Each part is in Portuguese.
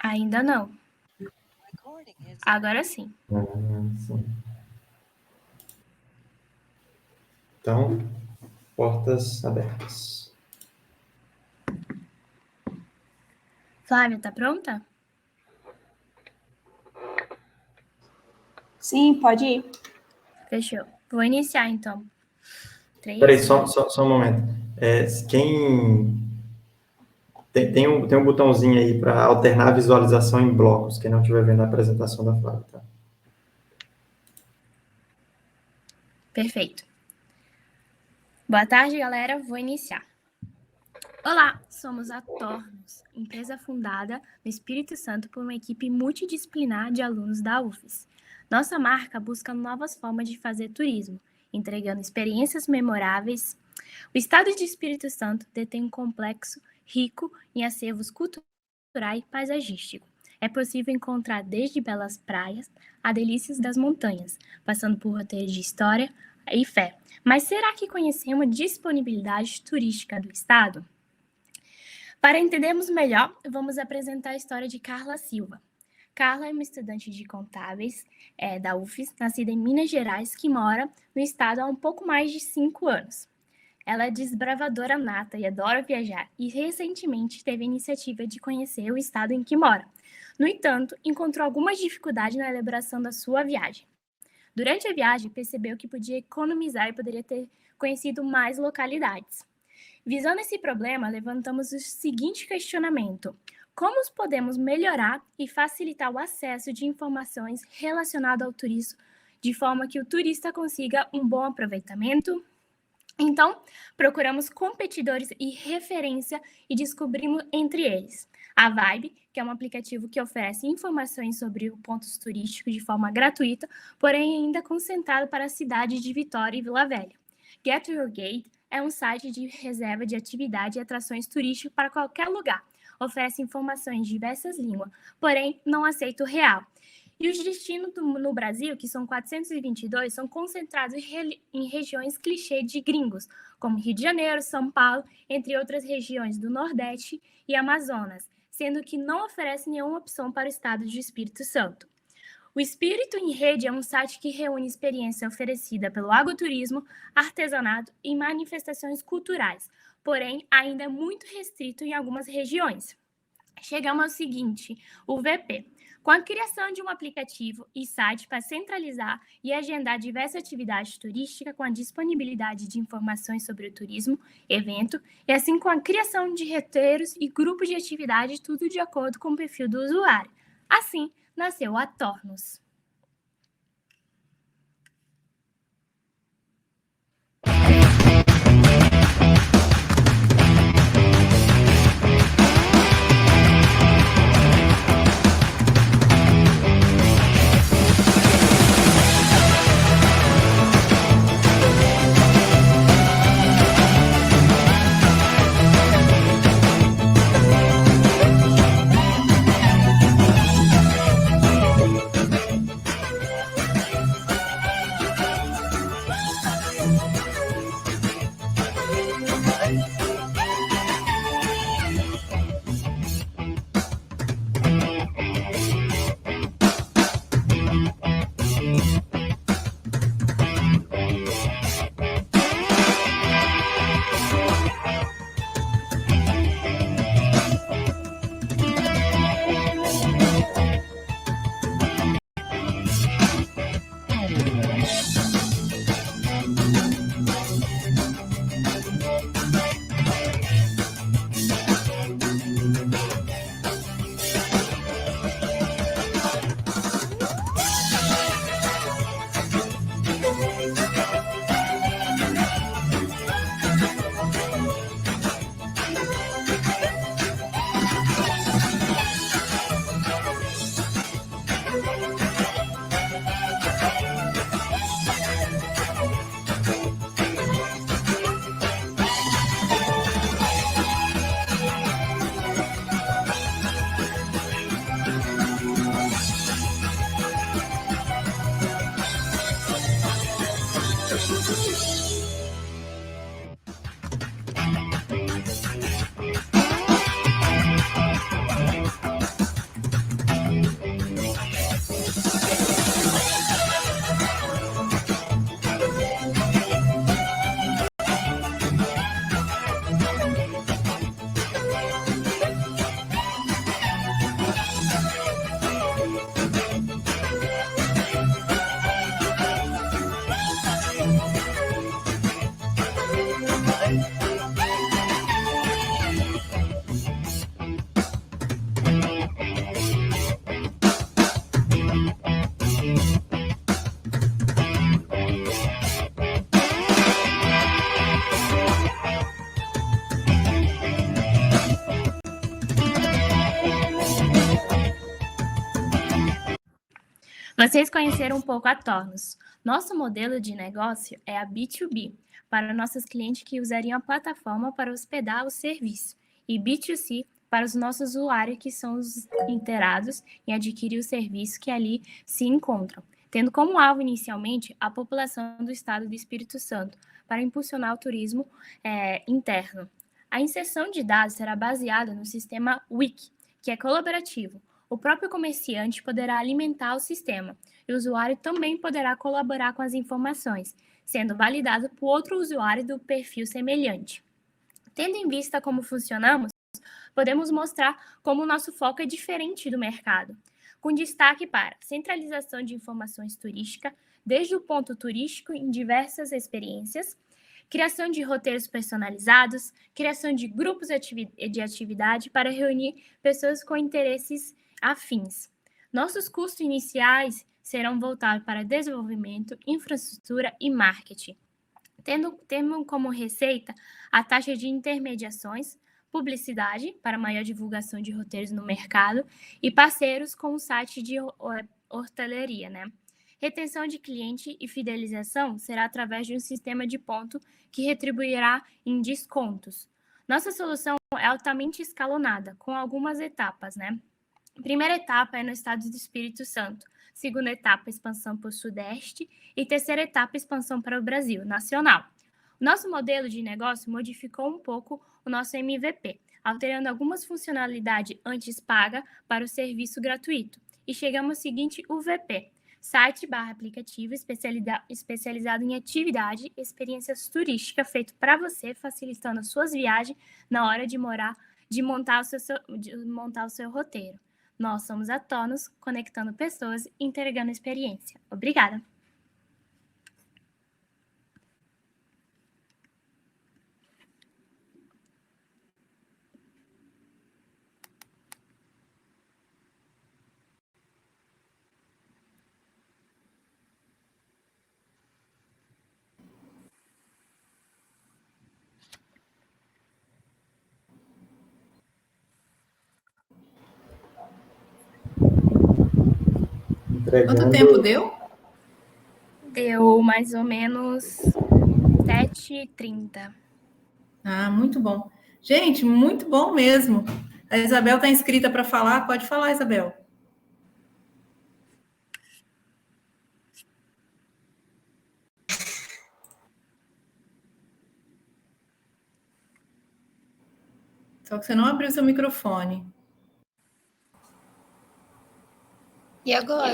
Ainda não. Agora sim. Sim. Então, portas abertas. Flávia, tá pronta? Sim, pode ir. Fechou. Vou iniciar, então. 3. Peraí, só um momento. Tem um botãozinho aí para alternar a visualização em blocos, quem não estiver vendo a apresentação da Flávia, tá? Perfeito. Boa tarde, galera. Vou iniciar. Olá, somos a Tornos, empresa fundada no Espírito Santo por uma equipe multidisciplinar de alunos da UFES. Nossa marca busca novas formas de fazer turismo, entregando experiências memoráveis. O estado de Espírito Santo detém um complexo rico em acervos culturais e paisagístico. É possível encontrar desde belas praias a delícias das montanhas, passando por roteiros de história e fé. Mas será que conhecemos a disponibilidade turística do estado? Para entendermos melhor, vamos apresentar a história de Carla Silva. Carla é uma estudante de contábeis da UFES, nascida em Minas Gerais, que mora no estado há um pouco mais de 5 anos. Ela é desbravadora nata e adora viajar, e recentemente teve a iniciativa de conhecer o estado em que mora. No entanto, encontrou algumas dificuldades na elaboração da sua viagem. Durante a viagem, percebeu que podia economizar e poderia ter conhecido mais localidades. Visando esse problema, levantamos o seguinte questionamento: como podemos melhorar e facilitar o acesso de informações relacionadas ao turismo, de forma que o turista consiga um bom aproveitamento? Então, procuramos competidores e referência e descobrimos entre eles a Vibe, que é um aplicativo que oferece informações sobre pontos turísticos de forma gratuita, porém ainda concentrado para as cidades de Vitória e Vila Velha. Get Your Gate é um site de reserva de atividade e atrações turísticas para qualquer lugar. Oferece informações em diversas línguas, porém não aceita o real. E os destinos no Brasil, que são 422, são concentrados em regiões clichê de gringos, como Rio de Janeiro, São Paulo, entre outras regiões do Nordeste e Amazonas, sendo que não oferece nenhuma opção para o estado de Espírito Santo. O Espírito em Rede é um site que reúne experiência oferecida pelo agroturismo, artesanato e manifestações culturais, porém ainda é muito restrito em algumas regiões. Chegamos ao seguinte, o VP. Com a criação de um aplicativo e site para centralizar e agendar diversas atividades turísticas com a disponibilidade de informações sobre o turismo, evento, e assim com a criação de roteiros e grupos de atividade, tudo de acordo com o perfil do usuário. Assim, nasceu a Tornos. Vocês conheceram um pouco a Tornos. Nosso modelo de negócio é a B2B, para nossos clientes que usariam a plataforma para hospedar o serviço, e B2C para os nossos usuários que são os inteirados em adquirir o serviço que ali se encontram, tendo como alvo inicialmente a população do estado do Espírito Santo, para impulsionar o turismo interno. A inserção de dados será baseada no sistema Wiki, que é colaborativo. O próprio comerciante poderá alimentar o sistema e o usuário também poderá colaborar com as informações, sendo validado por outro usuário do perfil semelhante. Tendo em vista como funcionamos, podemos mostrar como o nosso foco é diferente do mercado, com destaque para centralização de informações turísticas, desde o ponto turístico em diversas experiências, criação de roteiros personalizados, criação de grupos de atividade para reunir pessoas com interesses afins. Nossos custos iniciais serão voltados para desenvolvimento, infraestrutura e marketing, tendo como receita a taxa de intermediações, publicidade para maior divulgação de roteiros no mercado e parceiros com o site de hoteleria, né? Retenção de cliente e fidelização será através de um sistema de ponto que retribuirá em descontos. Nossa solução é altamente escalonada, com algumas etapas, né? Primeira etapa é no estado do Espírito Santo, segunda etapa, expansão para o Sudeste e terceira etapa, expansão para o Brasil nacional. O nosso modelo de negócio modificou um pouco o nosso MVP, alterando algumas funcionalidades antes paga para o serviço gratuito, e chegamos ao seguinte UVP, site/aplicativo especializado em atividade e experiências turísticas feito para você, facilitando as suas viagens na hora de montar o seu roteiro. Nós somos a Tornos, conectando pessoas e entregando experiência. Obrigada! Quanto tempo deu? Deu mais ou menos 7h30. Ah, muito bom. Gente, muito bom mesmo. A Isabel está inscrita para falar. Pode falar, Isabel. Só que você não abriu seu microfone. E agora?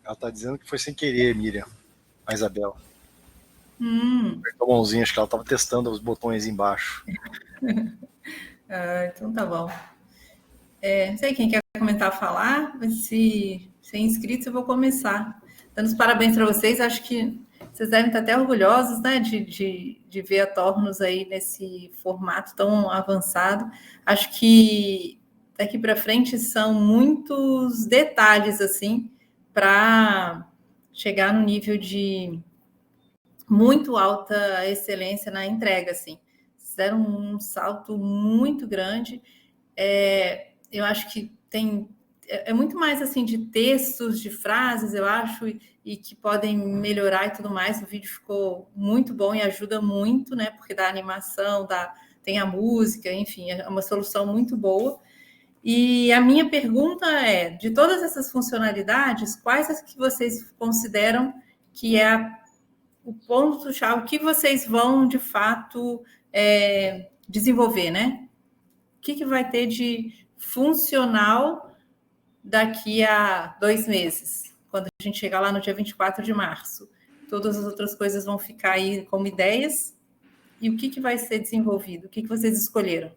Ela tá dizendo que foi sem querer, Miriam, a Isabel. Apertou a mãozinha, acho que ela tava testando os botões embaixo. Então tá bom. Não sei quem quer comentar, falar, mas se é inscrito, eu vou começar. Dando os parabéns para vocês, acho que vocês devem estar até orgulhosos, né, de ver a Tornos aí nesse formato tão avançado. Acho que daqui para frente são muitos detalhes, assim, para chegar no nível de muito alta excelência na entrega, assim. Fizeram um salto muito grande. Eu acho que é muito mais assim de textos, de frases, eu acho, e que podem melhorar e tudo mais. O vídeo ficou muito bom e ajuda muito, né? Porque dá animação, tem a música, enfim, é uma solução muito boa. E a minha pergunta é, de todas essas funcionalidades, quais as que vocês consideram que é o ponto-chave, o que vocês vão, de fato, desenvolver, né? O que vai ter de funcional daqui a 2 meses, quando a gente chegar lá no dia 24 de março? Todas as outras coisas vão ficar aí como ideias. E o que vai ser desenvolvido? O que vocês escolheram?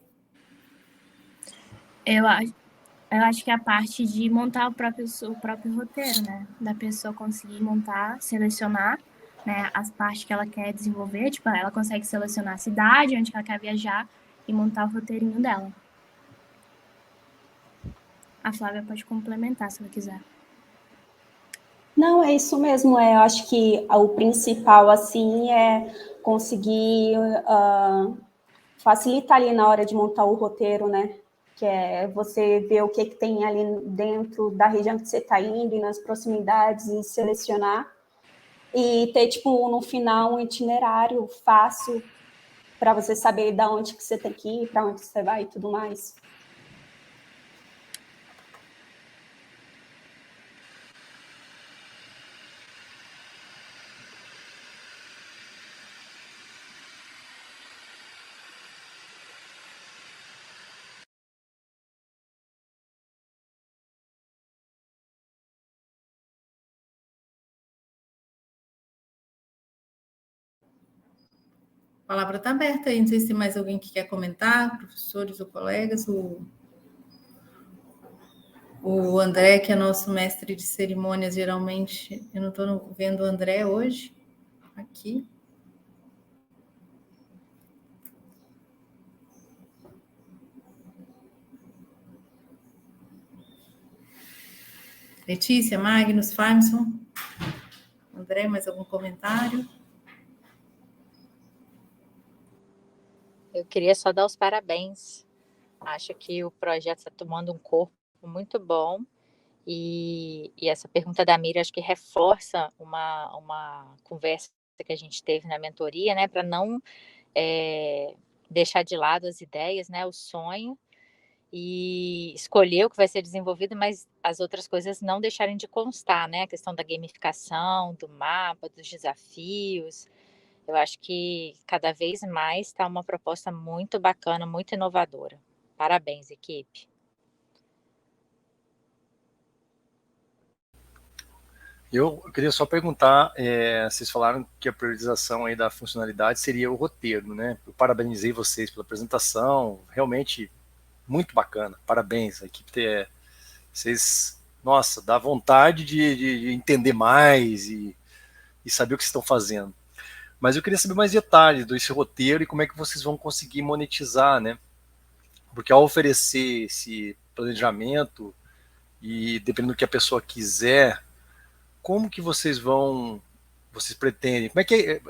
Eu acho que a parte de montar o próprio roteiro, né? Da pessoa conseguir montar, selecionar, né, as partes que ela quer desenvolver. Tipo, ela consegue selecionar a cidade, onde ela quer viajar e montar o roteirinho dela. A Flávia pode complementar se ela quiser. Não, é isso mesmo. Eu acho que o principal, assim, é conseguir facilitar ali na hora de montar o roteiro, né? Que é você ver o que tem ali dentro da região que você está indo e nas proximidades e selecionar. E ter, tipo, no final, um itinerário fácil para você saber de onde que você tem que ir, para onde você vai e tudo mais. A palavra está aberta aí, não sei se tem mais alguém que quer comentar, professores ou colegas. O André, que é nosso mestre de cerimônias, geralmente, eu não estou vendo o André hoje, aqui. Letícia, Magnus, Farmson. André, mais algum comentário? Eu queria só dar os parabéns. Acho que o projeto está tomando um corpo muito bom. E essa pergunta da Miriam, acho que reforça uma conversa que a gente teve na mentoria, né? Para não deixar de lado as ideias, né? O sonho. E escolher o que vai ser desenvolvido, mas as outras coisas não deixarem de constar, né? A questão da gamificação, do mapa, dos desafios. Eu acho que cada vez mais está uma proposta muito bacana, muito inovadora. Parabéns, equipe. Eu queria só perguntar, vocês falaram que a priorização aí da funcionalidade seria o roteiro, né? Eu parabenizei vocês pela apresentação, realmente muito bacana, parabéns, a equipe vocês, nossa, dá vontade de entender mais e saber o que vocês estão fazendo. Mas eu queria saber mais detalhes desse roteiro e como é que vocês vão conseguir monetizar, né? Porque ao oferecer esse planejamento e dependendo do que a pessoa quiser, como que vocês pretendem, como é que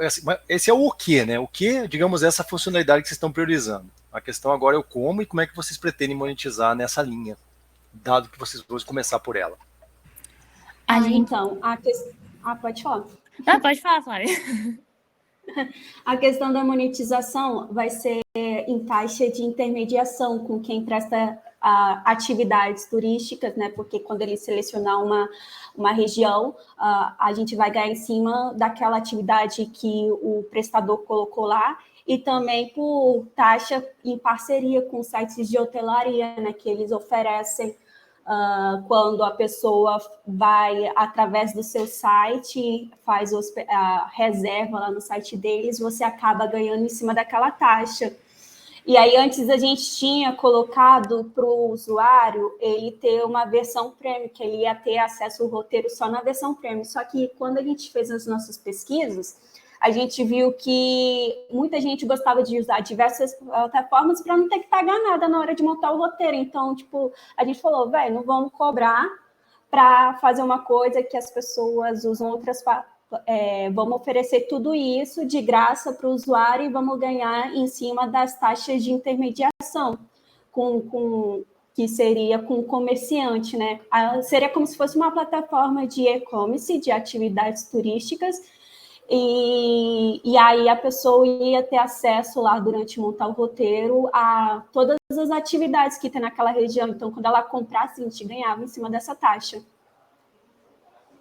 esse é o quê, né? O que, digamos, essa funcionalidade que vocês estão priorizando. A questão agora é o como e como é que vocês pretendem monetizar nessa linha, dado que vocês vão começar por ela. Então, pode falar. Não, pode falar, Flávia. A questão da monetização vai ser em taxa de intermediação com quem presta atividades turísticas, né? Porque quando ele selecionar uma região, a gente vai ganhar em cima daquela atividade que o prestador colocou lá, e também por taxa em parceria com sites de hotelaria, né? Que eles oferecem quando a pessoa vai através do seu site, faz a reserva lá no site deles, você acaba ganhando em cima daquela taxa. E aí, antes a gente tinha colocado para o usuário ele ter uma versão premium, que ele ia ter acesso ao roteiro só na versão premium. Só que quando a gente fez as nossas pesquisas, a gente viu que muita gente gostava de usar diversas plataformas para não ter que pagar nada na hora de montar o roteiro. Então, tipo, a gente falou, não vamos cobrar para fazer uma coisa que as pessoas usam outras vamos oferecer tudo isso de graça para o usuário e vamos ganhar em cima das taxas de intermediação, que seria com o comerciante, né? Seria como se fosse uma plataforma de e-commerce, de atividades turísticas, e aí a pessoa ia ter acesso lá durante montar o roteiro a todas as atividades que tem naquela região. Então, quando ela comprasse, a gente ganhava em cima dessa taxa.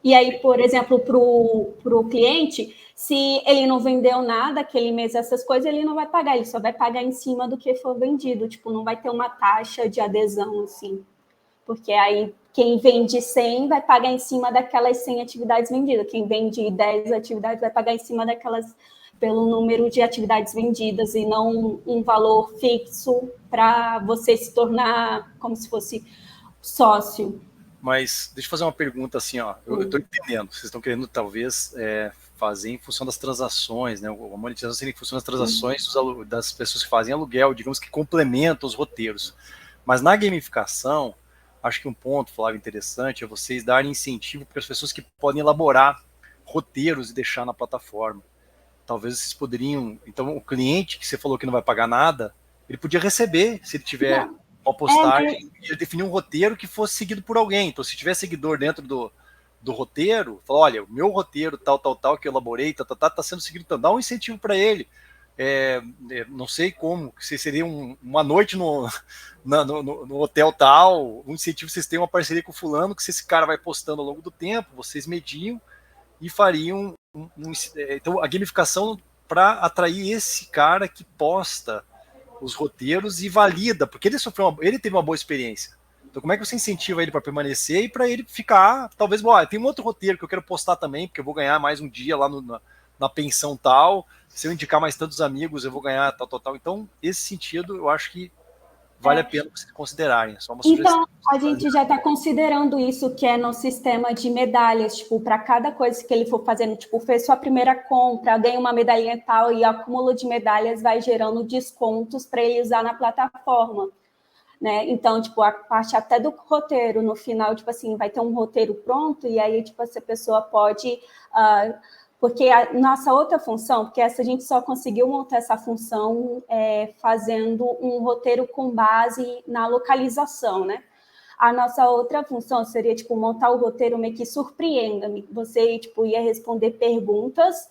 E aí, por exemplo, para o cliente, se ele não vendeu nada aquele mês, essas coisas, ele não vai pagar, ele só vai pagar em cima do que for vendido. Tipo, não vai ter uma taxa de adesão, assim. Porque aí quem vende 100 vai pagar em cima daquelas 100 atividades vendidas. Quem vende 10 atividades vai pagar em cima daquelas pelo número de atividades vendidas e não um valor fixo para você se tornar como se fosse sócio. Mas deixa eu fazer uma pergunta assim, ó. Eu estou entendendo. Vocês estão querendo talvez fazer em função das transações, né? A monetização seria em função das transações das pessoas que fazem aluguel, digamos que complementam os roteiros. Mas na gamificação, acho que um ponto, Flávio, interessante é vocês darem incentivo para as pessoas que podem elaborar roteiros e deixar na plataforma. Talvez vocês poderiam... Então, o cliente que você falou que não vai pagar nada, ele podia receber, se ele tiver uma postagem, e definir um roteiro que fosse seguido por alguém. Então, se tiver seguidor dentro do roteiro, fala, olha, o meu roteiro tal, que eu elaborei, tá sendo seguido, então dá um incentivo para ele. Não sei como, se seria uma noite no hotel tal, um incentivo, vocês têm uma parceria com o fulano, que se esse cara vai postando ao longo do tempo, vocês mediam e fariam então a gamificação para atrair esse cara que posta os roteiros e valida, porque ele teve uma boa experiência. Então como é que você incentiva ele para permanecer e para ele ficar, talvez, tem um outro roteiro que eu quero postar também, porque eu vou ganhar mais um dia lá na pensão tal, se eu indicar mais tantos amigos eu vou ganhar tal. Então, esse sentido, eu acho que vale a pena vocês considerarem. Só uma sugestão. Então, a gente já está considerando isso, que é no sistema de medalhas, tipo, para cada coisa que ele for fazendo, tipo, fez sua primeira compra, ganha uma medalhinha tal, e o acúmulo de medalhas vai gerando descontos para ele usar na plataforma, né? Então, tipo, a parte até do roteiro, no final, tipo assim, vai ter um roteiro pronto, e aí, tipo, essa pessoa pode... porque a nossa outra função, porque essa a gente só conseguiu montar essa função fazendo um roteiro com base na localização, né? A nossa outra função seria, tipo, montar o roteiro meio que surpreenda-me. Você, tipo, ia responder perguntas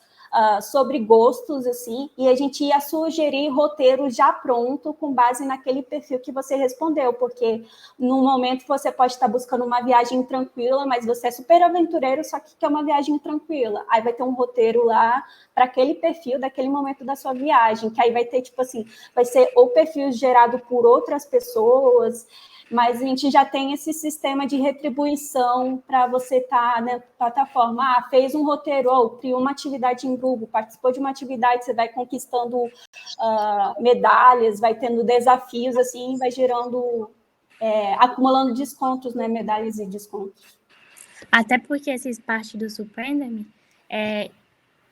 sobre gostos, assim, e a gente ia sugerir roteiro já pronto com base naquele perfil que você respondeu, porque no momento você pode estar buscando uma viagem tranquila, mas você é super aventureiro, só que quer uma viagem tranquila. Aí vai ter um roteiro lá para aquele perfil daquele momento da sua viagem, que aí vai ter, tipo assim, vai ser ou perfil gerado por outras pessoas, mas a gente já tem esse sistema de retribuição para você estar na plataforma. Fez um roteiro, criou uma atividade em grupo, participou de uma atividade, você vai conquistando medalhas, vai tendo desafios, assim, vai gerando, acumulando descontos, né, medalhas e descontos. Até porque essa parte do Surpreenda-me,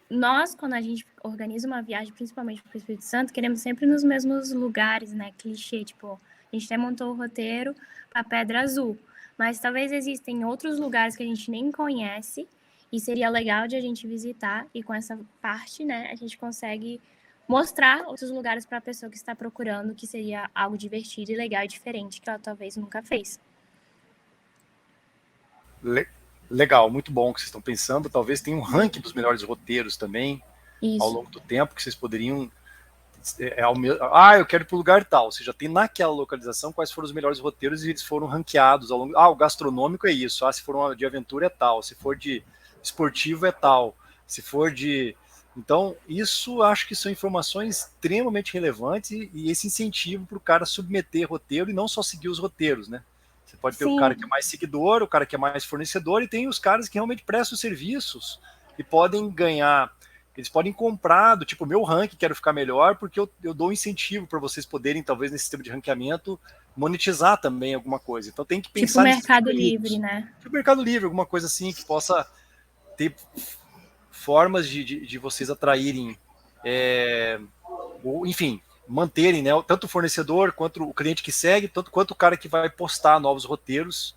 nós, quando a gente organiza uma viagem, principalmente para o Espírito Santo, queremos sempre nos mesmos lugares, né, clichê, tipo... A gente até montou o roteiro para Pedra Azul, mas talvez existem outros lugares que a gente nem conhece e seria legal de a gente visitar, e com essa parte, né, a gente consegue mostrar outros lugares para a pessoa que está procurando, que seria algo divertido e legal e diferente, que ela talvez nunca fez. Legal, muito bom que vocês estão pensando. Talvez tenha um ranking dos melhores roteiros também, ao longo do tempo, que vocês poderiam... eu quero ir para o lugar tal. Você já tem naquela localização quais foram os melhores roteiros e eles foram ranqueados ao longo. O gastronômico é isso. Se for de aventura é tal. Se for de esportivo é tal. Se for de... Então, isso acho que são informações extremamente relevantes e esse incentivo para o cara submeter roteiro e não só seguir os roteiros, né? Você pode ter o cara que é mais seguidor, o cara que é mais fornecedor, e tem os caras que realmente prestam serviços e podem ganhar... Eles podem comprar do tipo, meu ranking, quero ficar melhor, porque eu dou um incentivo para vocês poderem, talvez, nesse sistema de ranqueamento, monetizar também alguma coisa. Então tem que pensar... Tipo Mercado Livre, né? Tipo Mercado Livre, alguma coisa assim, que possa ter formas de vocês atraírem, ou, enfim, manterem, né, tanto o fornecedor, quanto o cliente que segue, tanto quanto o cara que vai postar novos roteiros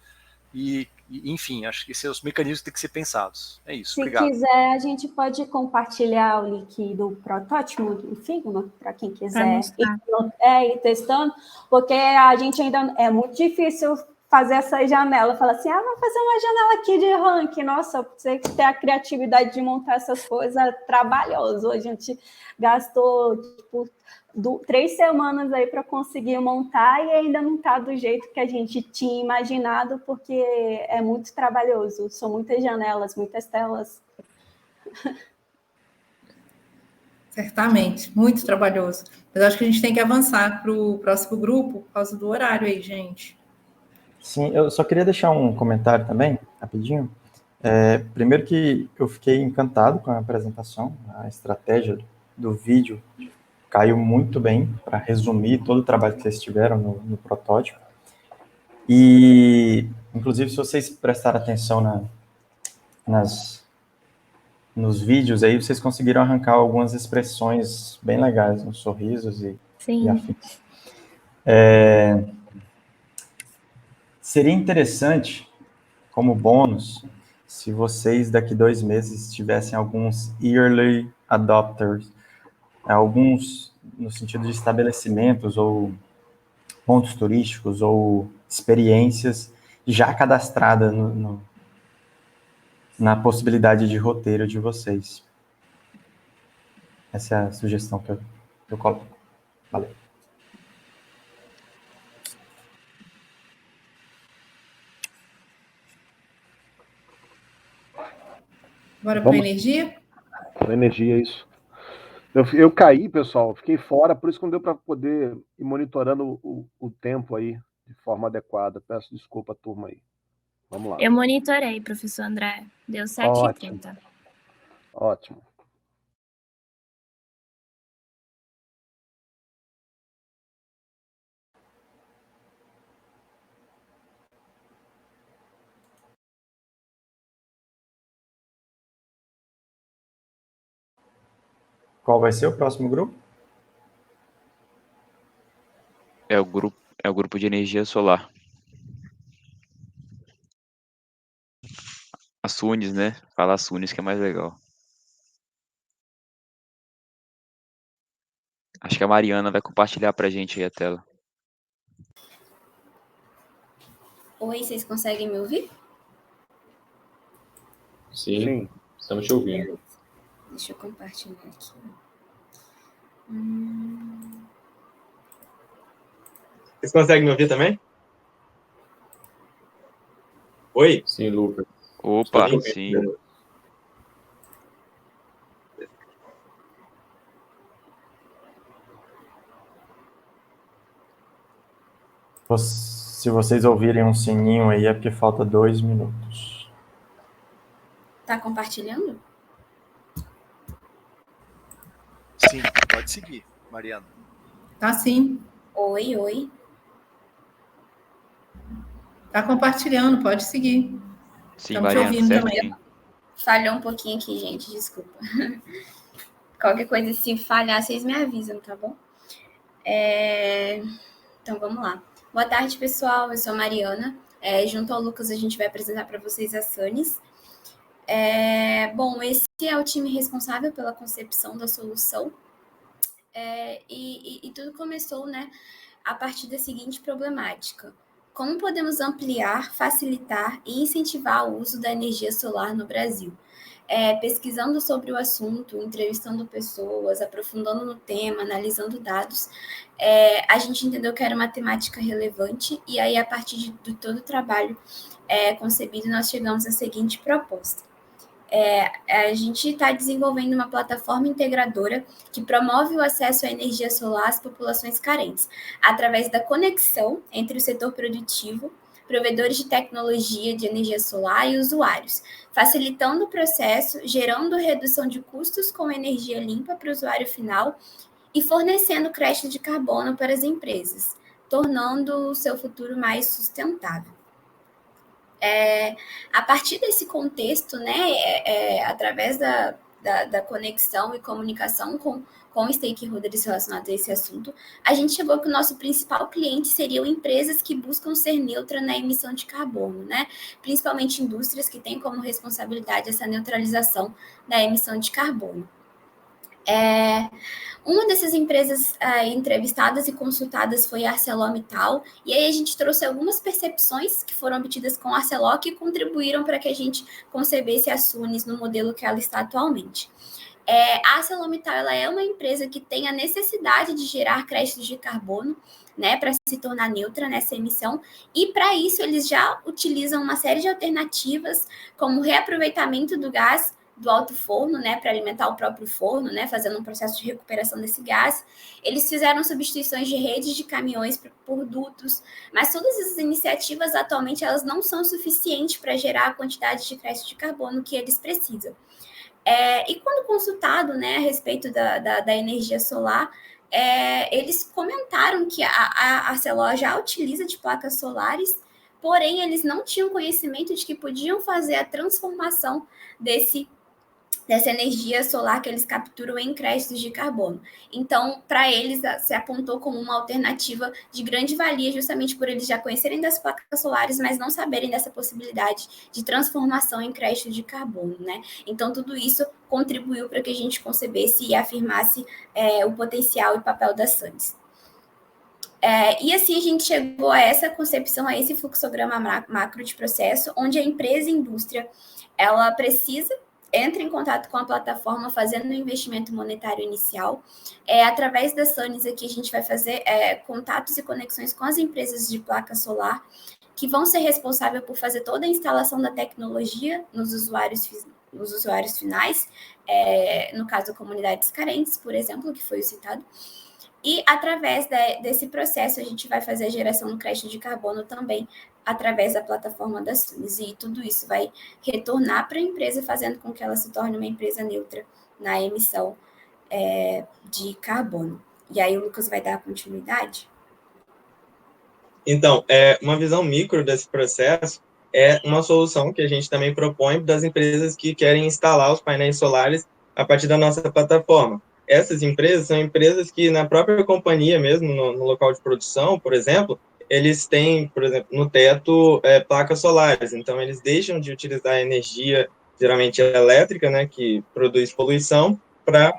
e enfim, acho que esses mecanismos têm que ser pensados. É isso, obrigado. Se quiser, a gente pode compartilhar o link do protótipo do Figma, para quem quiser ir testando, porque a gente ainda é muito difícil fazer essa janela, falar assim, vou fazer uma janela aqui de ranking, nossa, você ter a criatividade de montar essas coisas é trabalhoso. A gente gastou, tipo, 3 semanas aí para conseguir montar e ainda não está do jeito que a gente tinha imaginado, porque é muito trabalhoso, são muitas janelas, muitas telas. Certamente, muito trabalhoso. Mas acho que a gente tem que avançar para o próximo grupo por causa do horário aí, gente. Sim, eu só queria deixar um comentário também, rapidinho. Primeiro que eu fiquei encantado com a apresentação, a estratégia do vídeo caiu muito bem para resumir todo o trabalho que vocês tiveram no protótipo. E, inclusive, se vocês prestarem atenção nos vídeos aí, vocês conseguiram arrancar algumas expressões bem legais, uns sorrisos e afins. seria interessante, como bônus, se vocês daqui 2 meses tivessem alguns early adopters, alguns no sentido de estabelecimentos ou pontos turísticos ou experiências já cadastradas na possibilidade de roteiro de vocês. Essa é a sugestão que eu coloco. Valeu. Bora para energia? Para energia, isso. Eu caí, pessoal, fiquei fora, por isso que não deu para poder ir monitorando o tempo aí de forma adequada. Peço desculpa, turma aí. Vamos lá. Eu monitorei, professor André. Deu 7h30. Ótimo. Qual vai ser o próximo grupo? É o grupo de energia solar. A Sunes, né? Fala a Sunes que é mais legal. Acho que a Mariana vai compartilhar pra gente aí a tela. Oi, vocês conseguem me ouvir? Sim. Estamos te ouvindo. Deixa eu compartilhar aqui. Vocês conseguem me ouvir também? Oi? Sim, Lucas. Opa, sim. Se vocês ouvirem um sininho aí, é porque falta 2 minutos. Tá compartilhando? Sim, pode seguir, Mariana. Tá sim. Oi. Tá compartilhando, pode seguir. Sim, Estamos te Mariana, ouvindo certinho. também. Falhou um pouquinho aqui, gente, desculpa. Qualquer coisa, se falhar, vocês me avisam, tá bom? Então, vamos lá. Boa tarde, pessoal. Eu sou a Mariana. Junto ao Lucas, a gente vai apresentar para vocês a Sunes. Bom, esse é o time responsável pela concepção da solução. E tudo começou, né, a partir da seguinte problemática. Como podemos ampliar, facilitar e incentivar o uso da energia solar no Brasil? Pesquisando sobre o assunto, entrevistando pessoas, aprofundando no tema, analisando dados, a gente entendeu que era uma temática relevante e aí, a partir de todo o trabalho concebido, nós chegamos à seguinte proposta. A gente está desenvolvendo uma plataforma integradora que promove o acesso à energia solar às populações carentes, através da conexão entre o setor produtivo, provedores de tecnologia de energia solar e usuários, facilitando o processo, gerando redução de custos com energia limpa para o usuário final e fornecendo crédito de carbono para as empresas, tornando o seu futuro mais sustentável. A partir desse contexto, né, através da conexão e comunicação com stakeholders relacionados a esse assunto, a gente chegou que o nosso principal cliente seriam empresas que buscam ser neutras na emissão de carbono, né? Principalmente indústrias que têm como responsabilidade essa neutralização da emissão de carbono. Uma dessas empresas entrevistadas e consultadas foi a ArcelorMittal, e aí a gente trouxe algumas percepções que foram obtidas com a Arcelor que contribuíram para que a gente concebesse a Sunes no modelo que ela está atualmente. A ArcelorMittal ela é uma empresa que tem a necessidade de gerar créditos de carbono, né, para se tornar neutra nessa emissão, e para isso eles já utilizam uma série de alternativas, como reaproveitamento do gás do alto forno, né, para alimentar o próprio forno, né, fazendo um processo de recuperação desse gás. Eles fizeram substituições de redes de caminhões por dutos, mas todas essas iniciativas atualmente elas não são suficientes para gerar a quantidade de crédito de carbono que eles precisam. E quando consultado, né, a respeito da energia solar, eles comentaram que a Arcelor já utiliza de placas solares, porém eles não tinham conhecimento de que podiam fazer a transformação dessa energia solar que eles capturam em créditos de carbono. Então, para eles, se apontou como uma alternativa de grande valia, justamente por eles já conhecerem das placas solares, mas não saberem dessa possibilidade de transformação em crédito de carbono, né? Então, tudo isso contribuiu para que a gente concebesse e afirmasse o potencial e papel das SANES. E assim a gente chegou a essa concepção, a esse fluxograma macro de processo, onde a empresa e a indústria, ela entra em contato com a plataforma fazendo um investimento monetário inicial. Através das SANES aqui a gente vai fazer contatos e conexões com as empresas de placa solar, que vão ser responsáveis por fazer toda a instalação da tecnologia nos usuários finais, no caso, comunidades carentes, por exemplo, que foi o citado. E, através desse processo, a gente vai fazer a geração do crédito de carbono também, através da plataforma das SANES. E tudo isso vai retornar para a empresa, fazendo com que ela se torne uma empresa neutra na emissão de carbono. E aí o Lucas vai dar continuidade? Então, uma visão micro desse processo é uma solução que a gente também propõe das empresas que querem instalar os painéis solares a partir da nossa plataforma. Essas empresas são empresas que, na própria companhia mesmo, no local de produção, por exemplo, eles têm, por exemplo, no teto, placas solares. Então, eles deixam de utilizar a energia, geralmente elétrica, né, que produz poluição, para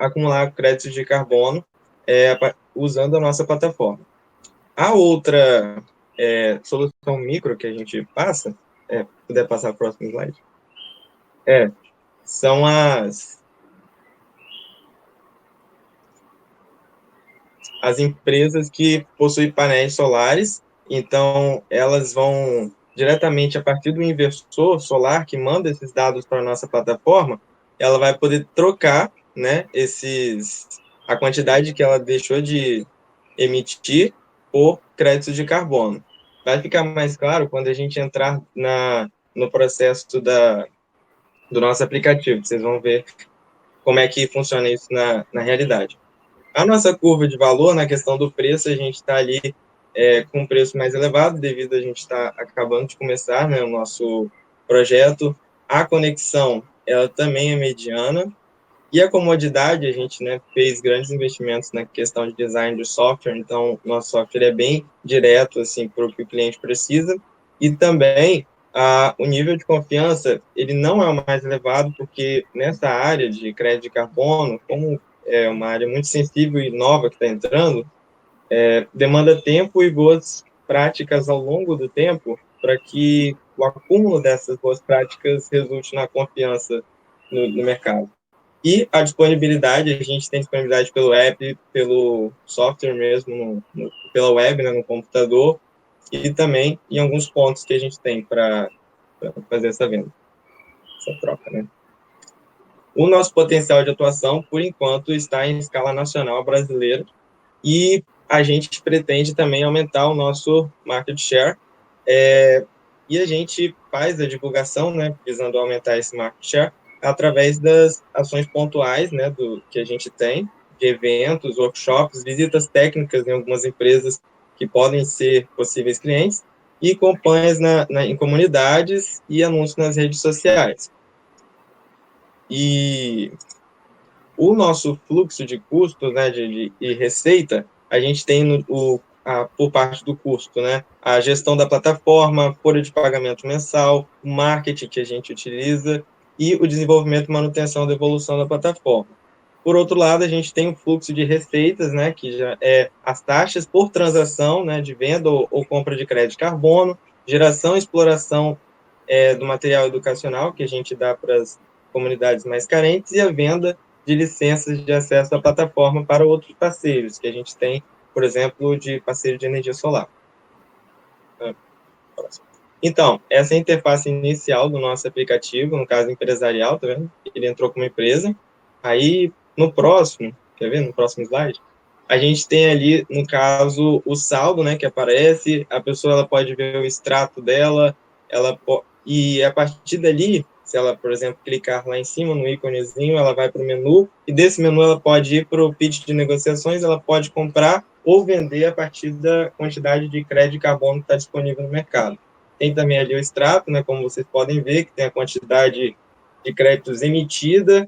acumular créditos de carbono usando a nossa plataforma. A outra solução micro que a gente passa, puder passar o próximo slide, são as empresas que possuem painéis solares. Então, elas vão diretamente a partir do inversor solar que manda esses dados para a nossa plataforma, ela vai poder trocar, né, a quantidade que ela deixou de emitir por créditos de carbono. Vai ficar mais claro quando a gente entrar no processo do nosso aplicativo. Vocês vão ver como é que funciona isso na realidade. A nossa curva de valor, na questão do preço, a gente está ali com um preço mais elevado, devido a gente estar acabando de começar, né, o nosso projeto. A conexão, ela também é mediana. E a comodidade, a gente, né, fez grandes investimentos na questão de design do software, então nosso software é bem direto assim, para o que o cliente precisa. E também o nível de confiança, ele não é o mais elevado, porque nessa área de crédito de carbono, como é uma área muito sensível e nova que está entrando, demanda tempo e boas práticas ao longo do tempo para que o acúmulo dessas boas práticas resulte na confiança no mercado. E a disponibilidade, a gente tem disponibilidade pelo app, pelo software mesmo, pela web, né, no computador, e também em alguns pontos que a gente tem para fazer essa venda, essa troca, né. O nosso potencial de atuação, por enquanto, está em escala nacional brasileira, e a gente pretende também aumentar o nosso market share, e a gente faz a divulgação, né, visando aumentar esse market share, através das ações pontuais, né, que a gente tem, de eventos, workshops, visitas técnicas em algumas empresas que podem ser possíveis clientes, e campanhas em comunidades e anúncios nas redes sociais. E o nosso fluxo de custos, né, e receita, a gente tem por parte do custo, né, a gestão da plataforma, folha de pagamento mensal, o marketing que a gente utiliza e o desenvolvimento e manutenção da evolução da plataforma. Por outro lado, a gente tem o fluxo de receitas, né, que já é as taxas por transação, né, de venda ou compra de crédito de carbono, geração e exploração do material educacional que a gente dá para as comunidades mais carentes e a venda de licenças de acesso à plataforma para outros parceiros, que a gente tem, por exemplo, de parceiro de energia solar. Então, essa é a interface inicial do nosso aplicativo, no caso empresarial, tá vendo? Ele entrou como empresa. Aí, no próximo, quer ver? No próximo slide, a gente tem ali, no caso, o saldo, né, que aparece, a pessoa ela pode ver o extrato dela, e a partir dali, se ela, por exemplo, clicar lá em cima no íconezinho, ela vai para o menu, e desse menu ela pode ir para o pitch de negociações, ela pode comprar ou vender a partir da quantidade de crédito de carbono que está disponível no mercado. Tem também ali o extrato, né, como vocês podem ver, que tem a quantidade de créditos emitida,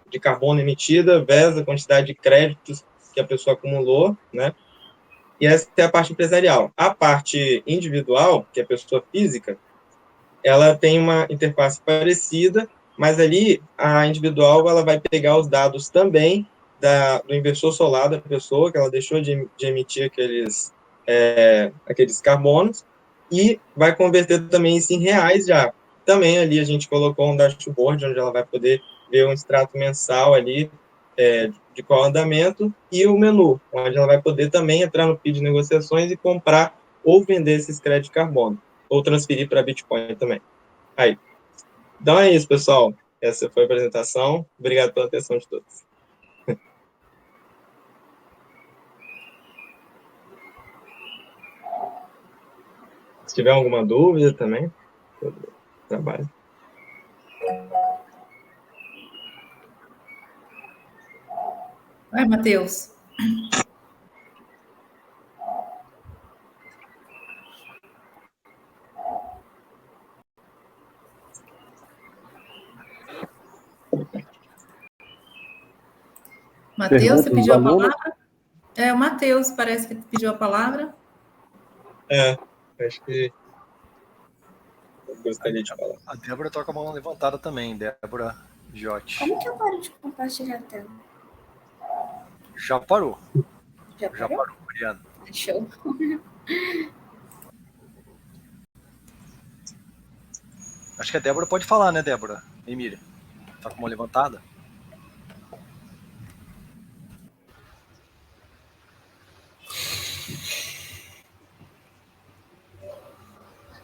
de carbono emitida, versus a quantidade de créditos que a pessoa acumulou, né? E essa é a parte empresarial. A parte individual, que é a pessoa física, ela tem uma interface parecida, mas ali a individual ela vai pegar os dados também do inversor solar da pessoa, que ela deixou de emitir aqueles carbonos, e vai converter também isso em reais já. Também ali a gente colocou um dashboard, onde ela vai poder ver um extrato mensal ali, de qual andamento, e o menu, onde ela vai poder também entrar no feed de negociações e comprar ou vender esses créditos de carbono, ou transferir para Bitcoin também. Aí. Então é isso, pessoal. Essa foi a apresentação. Obrigado pela atenção de todos. Se tiver alguma dúvida também sobre o trabalho. Vai, Matheus. Matheus, você pediu a palavra? O Matheus parece que pediu a palavra. Acho que eu gostaria de falar. A Débora toca a mão levantada também, Débora Jotti. Como que eu paro de compartilhar a tela? Já parou. Já parou? Obrigado. Show. Acho que a Débora pode falar, né, Débora? Emília, tá com a mão levantada?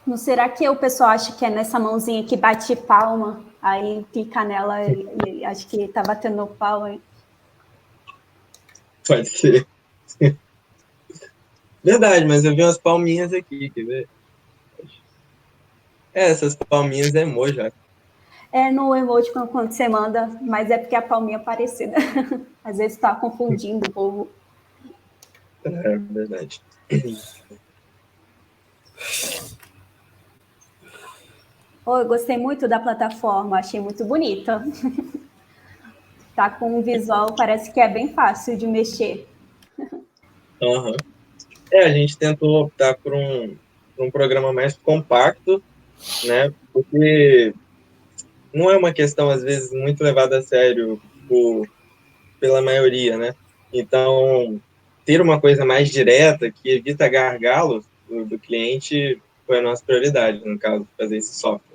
Não será que o pessoal acha que é nessa mãozinha que bate palma, aí pica nela e acho que tá batendo palma aí? Pode ser. Verdade, mas eu vi umas palminhas aqui, quer ver? Essas palminhas é emoji, já. No emoji quando você manda, mas é porque a palminha é parecida. Às vezes tá confundindo o povo. É verdade. Eu gostei muito da plataforma, achei muito bonita. Tá com um visual, parece que é bem fácil de mexer. Uhum. A gente tentou optar por um programa mais compacto, né? Porque não é uma questão, às vezes, muito levada a sério pela maioria, né? Então, ter uma coisa mais direta, que evita gargalos do cliente, foi a nossa prioridade, no caso, fazer esse software.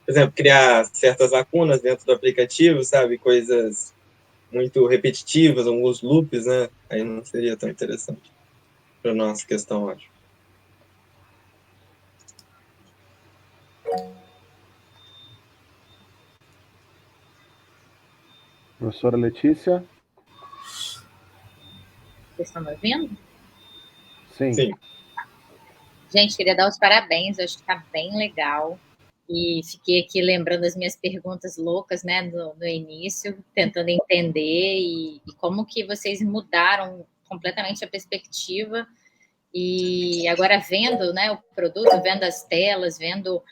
Por exemplo, criar certas lacunas dentro do aplicativo, sabe? Coisas muito repetitivas, alguns loops, né? Aí não seria tão interessante para a nossa questão, acho. Professora Letícia? Vocês estão me ouvindo? Sim. Gente, queria dar os parabéns, eu acho que está bem legal. E fiquei aqui lembrando as minhas perguntas loucas, né, no início, tentando entender e como que vocês mudaram completamente a perspectiva. E agora vendo, né, o produto, vendo as telas, vendo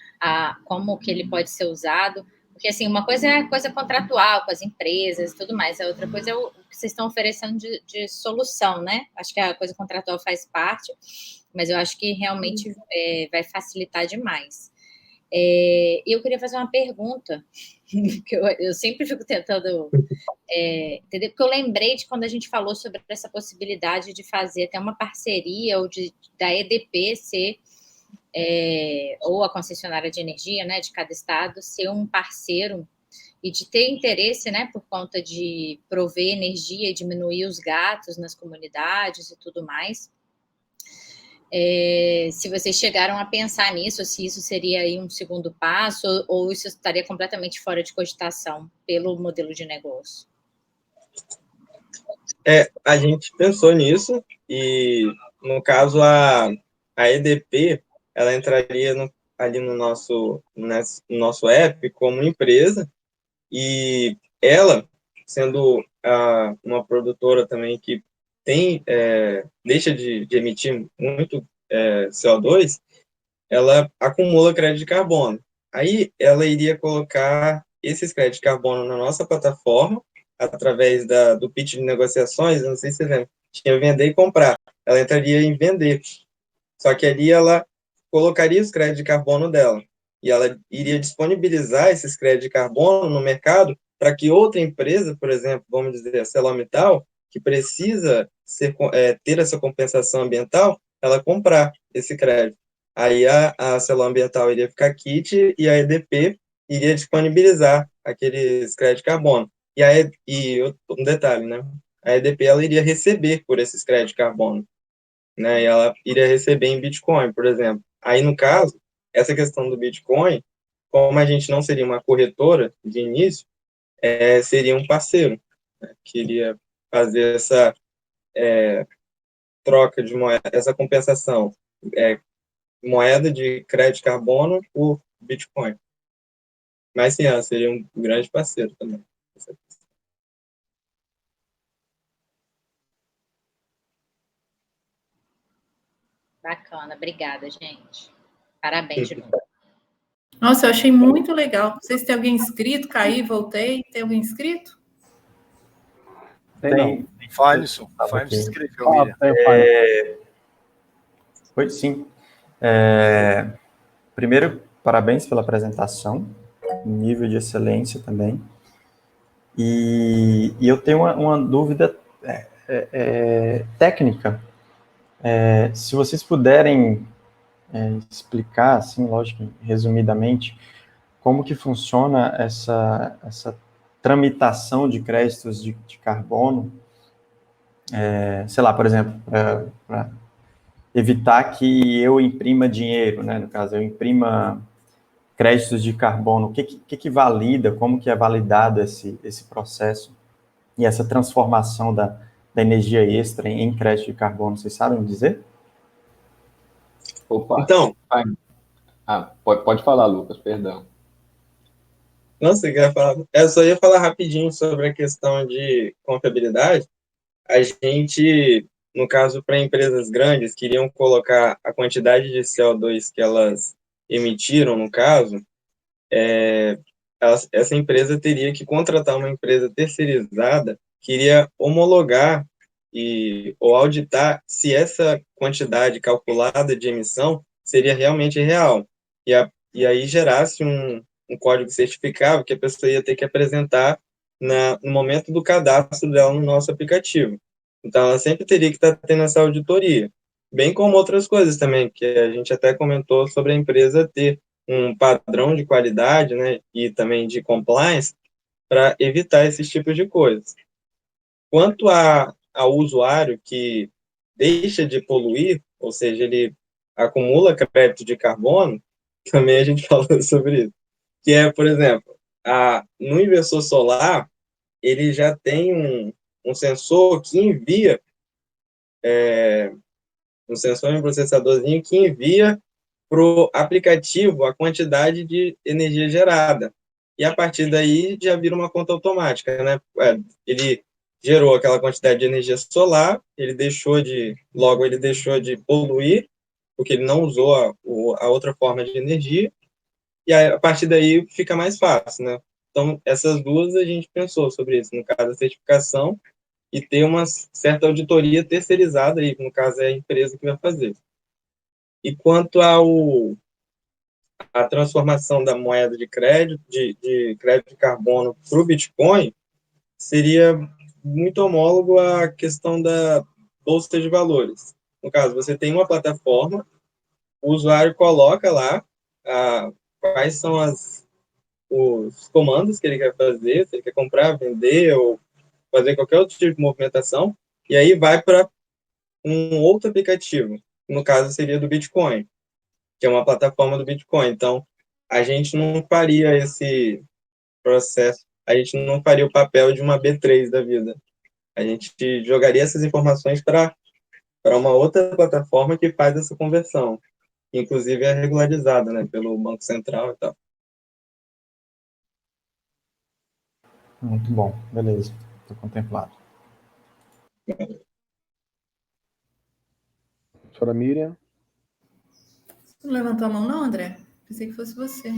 como que ele pode ser usado. Porque, assim, uma coisa é a coisa contratual com as empresas e tudo mais, a outra coisa é o que vocês estão oferecendo de solução, né? Acho que a coisa contratual faz parte, mas eu acho que realmente vai facilitar demais. Eu queria fazer uma pergunta, que eu sempre fico tentando entender, porque eu lembrei de quando a gente falou sobre essa possibilidade de fazer até uma parceria, ou da EDP ser, ou a concessionária de energia, né, de cada estado, ser um parceiro e de ter interesse, né, por conta de prover energia e diminuir os gastos nas comunidades e tudo mais. Se vocês chegaram a pensar nisso, se isso seria aí um segundo passo, ou isso estaria completamente fora de cogitação pelo modelo de negócio? A gente pensou nisso e, no caso, a EDP, ela entraria ali no nosso app como empresa, e ela, sendo uma produtora também que deixa de emitir muito CO2, ela acumula crédito de carbono. Aí ela iria colocar esses créditos de carbono na nossa plataforma, através do pitch de negociações, eu não sei se você lembra, tinha vender e comprar. Ela entraria em vender. Só que ali ela colocaria os créditos de carbono dela. E ela iria disponibilizar esses créditos de carbono no mercado para que outra empresa, por exemplo, vamos dizer, a ArcelorMittal, que precisa ter essa compensação ambiental, ela comprar esse crédito. Aí a ArcelorMittal iria ficar kit e a EDP iria disponibilizar aqueles créditos de carbono. E um detalhe, né? A EDP ela iria receber por esses créditos de carbono, né? E ela iria receber em Bitcoin, por exemplo. Aí, no caso, essa questão do Bitcoin, como a gente não seria uma corretora de início, seria um parceiro, né, que iria fazer essa troca de moeda, essa compensação, moeda de crédito de carbono por Bitcoin. Mas sim, ela seria um grande parceiro também. Bacana, obrigada, gente. Parabéns de novo. Nossa, eu achei muito legal. Não sei se tem alguém inscrito, caí, voltei. Tem alguém inscrito? Tem. Fanisson se inscreveu, Miriam. Oi, sim. Primeiro, parabéns pela apresentação, nível de excelência também. E eu tenho uma dúvida técnica. Se vocês puderem explicar, assim, lógico, resumidamente, como que funciona essa tramitação de créditos de carbono, sei lá, por exemplo, para evitar que eu imprima dinheiro, né? No caso, eu imprima créditos de carbono. O que valida, como que é validado esse processo e essa transformação da energia extra em crédito de carbono, vocês sabem dizer? Opa. Então, pode falar, Lucas, perdão. não sei o que eu ia falar. Eu só ia falar rapidinho sobre a questão de confiabilidade. A gente, no caso, para empresas grandes, queriam colocar a quantidade de CO2 que elas emitiram, no caso, essa empresa teria que contratar uma empresa terceirizada que iria homologar ou auditar se essa quantidade calculada de emissão seria realmente real. E aí gerasse um código certificável que a pessoa ia ter que apresentar no momento do cadastro dela no nosso aplicativo. Então, ela sempre teria que estar tendo essa auditoria, bem como outras coisas também, que a gente até comentou sobre a empresa ter um padrão de qualidade, né, e também de compliance, para evitar esses tipos de coisas. Quanto ao usuário que deixa de poluir, ou seja, ele acumula crédito de carbono, também a gente falou sobre isso, que é, por exemplo, no inversor solar, ele já tem um sensor que envia, um sensor e um processadorzinho que envia para o aplicativo a quantidade de energia gerada. E a partir daí já vira uma conta automática, né? Ele gerou aquela quantidade de energia solar, logo ele deixou de poluir, porque ele não usou a outra forma de energia, e aí, a partir daí fica mais fácil, né? Então, essas duas a gente pensou sobre isso, no caso, a certificação e ter uma certa auditoria terceirizada, aí, no caso, é a empresa que vai fazer. E quanto à transformação da moeda de crédito, de crédito de carbono para o Bitcoin, seria muito homólogo à questão da bolsa de valores. No caso, você tem uma plataforma, o usuário coloca lá quais são os comandos que ele quer fazer, se ele quer comprar, vender ou fazer qualquer outro tipo de movimentação, e aí vai para um outro aplicativo, no caso seria do Bitcoin, que é uma plataforma do Bitcoin. Então, a gente não faria esse processo, a gente não faria o papel de uma B3 da vida. A gente jogaria essas informações para uma outra plataforma que faz essa conversão. Inclusive é regularizada, né, pelo Banco Central e tal. Muito bom, beleza, estou contemplado. Senhora Miriam? Não levantou a mão não, André? Pensei que fosse você.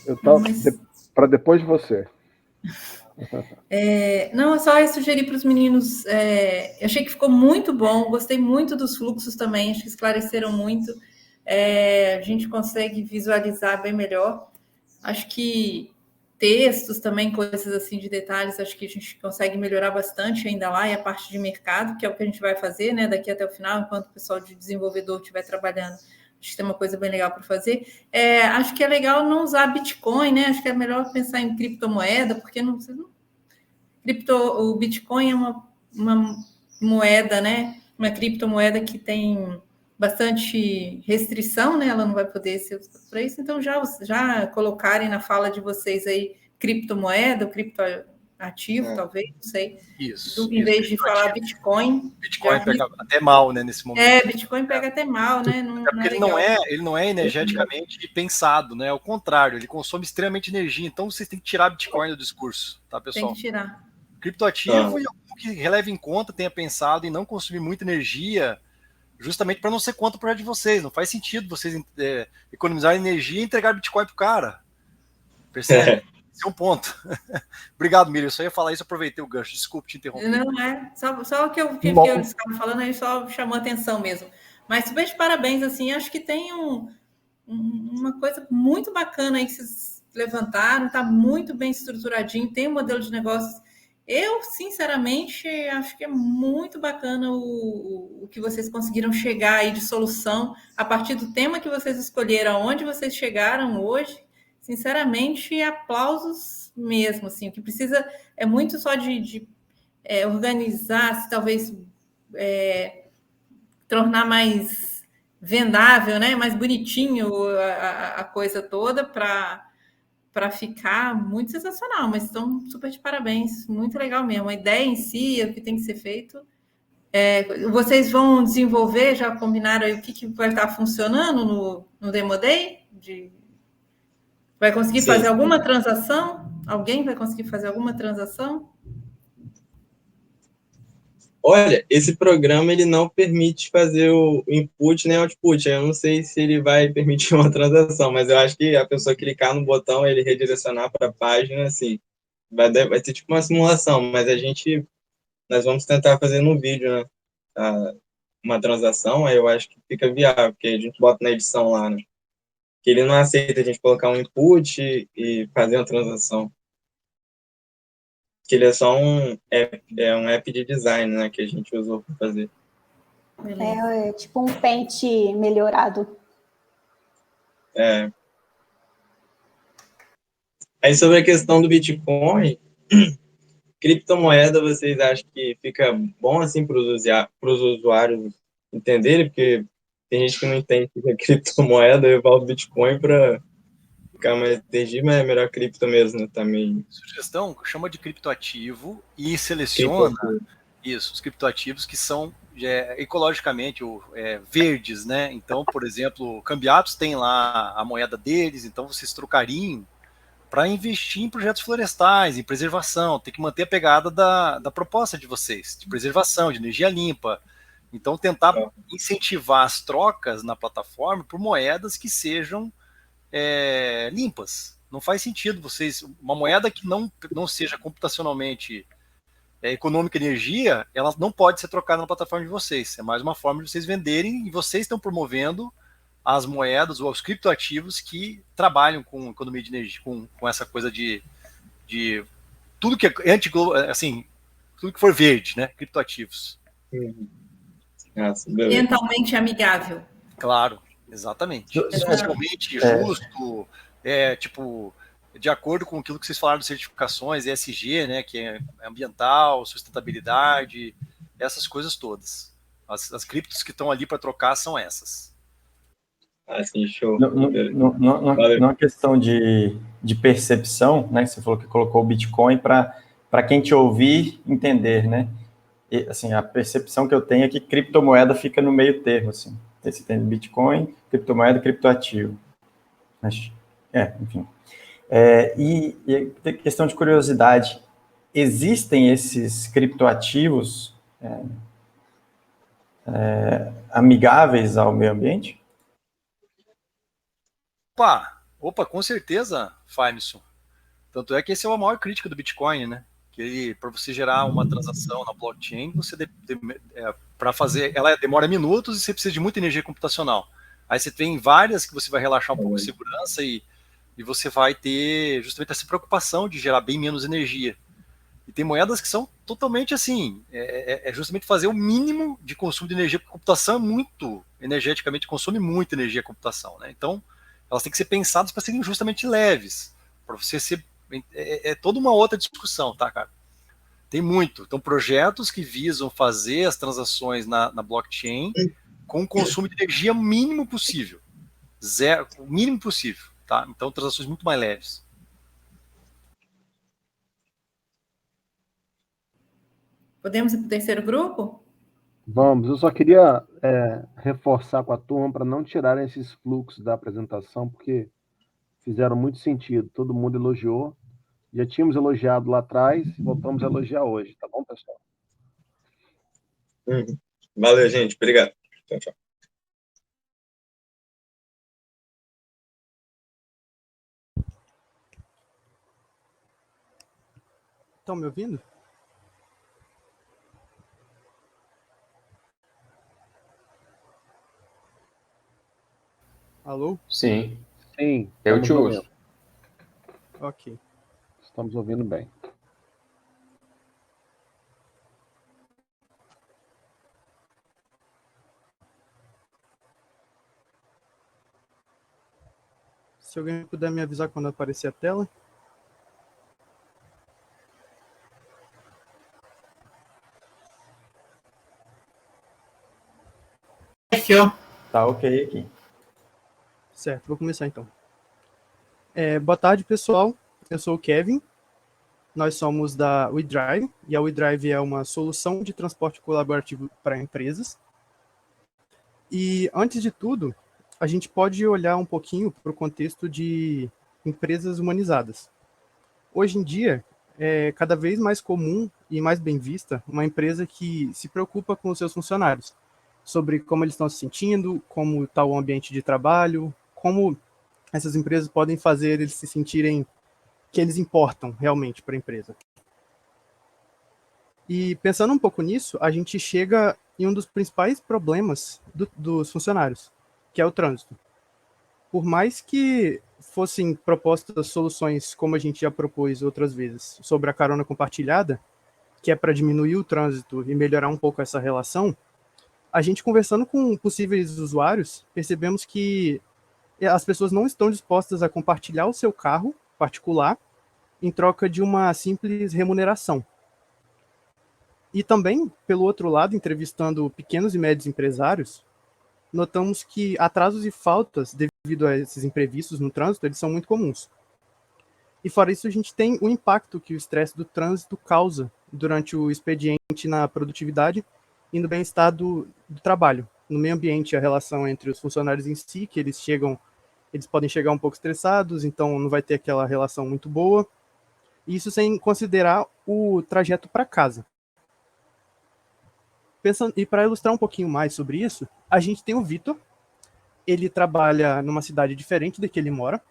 Eu tava Mas- para depois de você. Não, eu só ia sugerir para os meninos. Eu achei que ficou muito bom, gostei muito dos fluxos também, acho que esclareceram muito. A gente consegue visualizar bem melhor. Acho que textos também, coisas assim de detalhes, acho que a gente consegue melhorar bastante ainda lá, e a parte de mercado, que é o que a gente vai fazer, né, daqui até o final, enquanto o pessoal de desenvolvedor estiver trabalhando. Acho que tem uma coisa bem legal para fazer. Acho que é legal não usar Bitcoin, né? Acho que é melhor pensar em criptomoeda, porque o Bitcoin é uma moeda, né? Uma criptomoeda que tem bastante restrição, né? Ela não vai poder ser usada para isso. Então, já colocarem na fala de vocês aí criptomoeda, ou criptoativo, talvez, não sei. Isso. Em vez de falar Bitcoin. Bitcoin pega até mal, né, nesse momento. Bitcoin pega até mal, né? Não Porque é legal. ele não é energeticamente pensado, né? Ao contrário, ele consome extremamente energia. Então vocês têm que tirar Bitcoin do discurso, tá, pessoal? Tem que tirar. Criptoativo e algum que releve em conta, tenha pensado em não consumir muita energia, justamente para não ser contra o projeto de vocês. Não faz sentido vocês economizar energia e entregar Bitcoin pro cara. Percebe? Esse é um ponto. Obrigado, Miriam. Eu só ia falar isso, aproveitei o gancho. Desculpe te interromper. Não é. Só o que eles estavam falando aí só chamou atenção mesmo. Mas super de parabéns, assim, acho que tem uma coisa muito bacana aí que vocês levantaram, está muito bem estruturadinho, tem um modelo de negócios. Eu, sinceramente, acho que é muito bacana o que vocês conseguiram chegar aí de solução a partir do tema que vocês escolheram, onde vocês chegaram hoje. Sinceramente, aplausos mesmo. Assim, o que precisa é muito só de organizar, se talvez tornar mais vendável, né? Mais bonitinho a coisa toda para ficar muito sensacional, mas estão super de parabéns, muito legal mesmo. A ideia em si, o que tem que ser feito. Vocês vão desenvolver, já combinaram aí o que vai estar funcionando no Demo Day? Vai conseguir fazer alguma transação? Alguém vai conseguir fazer alguma transação? Olha, esse programa ele não permite fazer o input nem output. Eu não sei se ele vai permitir uma transação, mas eu acho que a pessoa clicar no botão, ele redirecionar para a página, assim, vai ser tipo uma simulação, mas nós vamos tentar fazer no vídeo, né? Uma transação, aí eu acho que fica viável, porque a gente bota na edição lá, né? Que ele não aceita a gente colocar um input e fazer uma transação. Que ele é só um app de design, né, que a gente usou para fazer. É tipo um Paint melhorado. Aí sobre a questão do Bitcoin, criptomoeda, vocês acham que fica bom assim para os usuários entenderem? Porque tem gente que não entende o que é criptomoeda, eu falo Bitcoin para ficar mais entendido, mas é melhor cripto mesmo, né, também. Sugestão, chama de criptoativo e seleciona os criptoativos que são ecologicamente verdes, né? Então, por exemplo, Cambiatos tem lá a moeda deles, então vocês trocariam para investir em projetos florestais, em preservação, tem que manter a pegada da proposta de vocês, de preservação, de energia limpa. Então, tentar incentivar as trocas na plataforma por moedas que sejam limpas. Não faz sentido uma moeda que não seja computacionalmente econômica de energia, ela não pode ser trocada na plataforma de vocês. É mais uma forma de vocês venderem e vocês estão promovendo as moedas ou os criptoativos que trabalham com economia de energia, com essa coisa de tudo que é assim, tudo que for verde, né? Criptoativos. Ambientalmente amigável. Claro, exatamente. Socialmente justo, de acordo com aquilo que vocês falaram de certificações, ESG, né, que é ambiental, sustentabilidade, essas coisas todas. As criptos que estão ali para trocar são essas. Assim, show. Numa questão de percepção, né, você falou que colocou o Bitcoin para quem te ouvir entender, né? E, assim, a percepção que eu tenho é que criptomoeda fica no meio termo, assim. Você tem Bitcoin, criptomoeda, criptoativo. Mas, enfim. E questão de curiosidade, existem esses criptoativos amigáveis ao meio ambiente? Opa, com certeza, Faimson. Tanto é que esse é a maior crítica do Bitcoin, né? Que para você gerar uma transação na blockchain, para fazer, ela demora minutos e você precisa de muita energia computacional. Aí você tem várias que você vai relaxar um pouco de segurança e você vai ter justamente essa preocupação de gerar bem menos energia. E tem moedas que são totalmente assim, justamente fazer o mínimo de consumo de energia, porque a computação é muito, energeticamente consome muita energia a computação, né? Então, elas têm que ser pensadas para serem justamente leves, para você ser, toda uma outra discussão, tá, cara? Tem muito. Então, projetos que visam fazer as transações na blockchain com consumo de energia mínimo possível. Zero, o mínimo possível, tá? Então, transações muito mais leves. Podemos ir para o terceiro grupo? Vamos, eu só queria reforçar com a turma para não tirarem esses fluxos da apresentação, porque fizeram muito sentido. Todo mundo elogiou. Já tínhamos elogiado lá atrás e voltamos a elogiar hoje, tá bom, pessoal? Valeu, gente. Obrigado. Tchau, tchau. Estão me ouvindo? Alô? Sim. Sim. Eu te ouço. Ok. Estamos ouvindo bem. Se alguém puder me avisar quando aparecer a tela. Tá ok aqui. Certo, vou começar então. Boa tarde, pessoal. Eu sou o Kevin. Nós somos da WeDrive, e a WeDrive é uma solução de transporte colaborativo para empresas. E, antes de tudo, a gente pode olhar um pouquinho para o contexto de empresas humanizadas. Hoje em dia, é cada vez mais comum e mais bem vista uma empresa que se preocupa com os seus funcionários, sobre como eles estão se sentindo, como está o ambiente de trabalho, como essas empresas podem fazer eles se sentirem que eles importam realmente para a empresa. E pensando um pouco nisso, a gente chega em um dos principais problemas dos funcionários, que é o trânsito. Por mais que fossem propostas soluções, como a gente já propôs outras vezes, sobre a carona compartilhada, que é para diminuir o trânsito e melhorar um pouco essa relação, a gente conversando com possíveis usuários, percebemos que as pessoas não estão dispostas a compartilhar o seu carro particular em troca de uma simples remuneração. E também, pelo outro lado, entrevistando pequenos e médios empresários, notamos que atrasos e faltas devido a esses imprevistos no trânsito, eles são muito comuns. E fora isso, a gente tem o impacto que o estresse do trânsito causa durante o expediente na produtividade e no bem-estar do trabalho. No meio ambiente, a relação entre os funcionários em si, que eles podem chegar um pouco estressados, então não vai ter aquela relação muito boa. Isso sem considerar o trajeto para casa. E para ilustrar um pouquinho mais sobre isso, a gente tem o Vitor. Ele trabalha numa cidade diferente da que ele mora,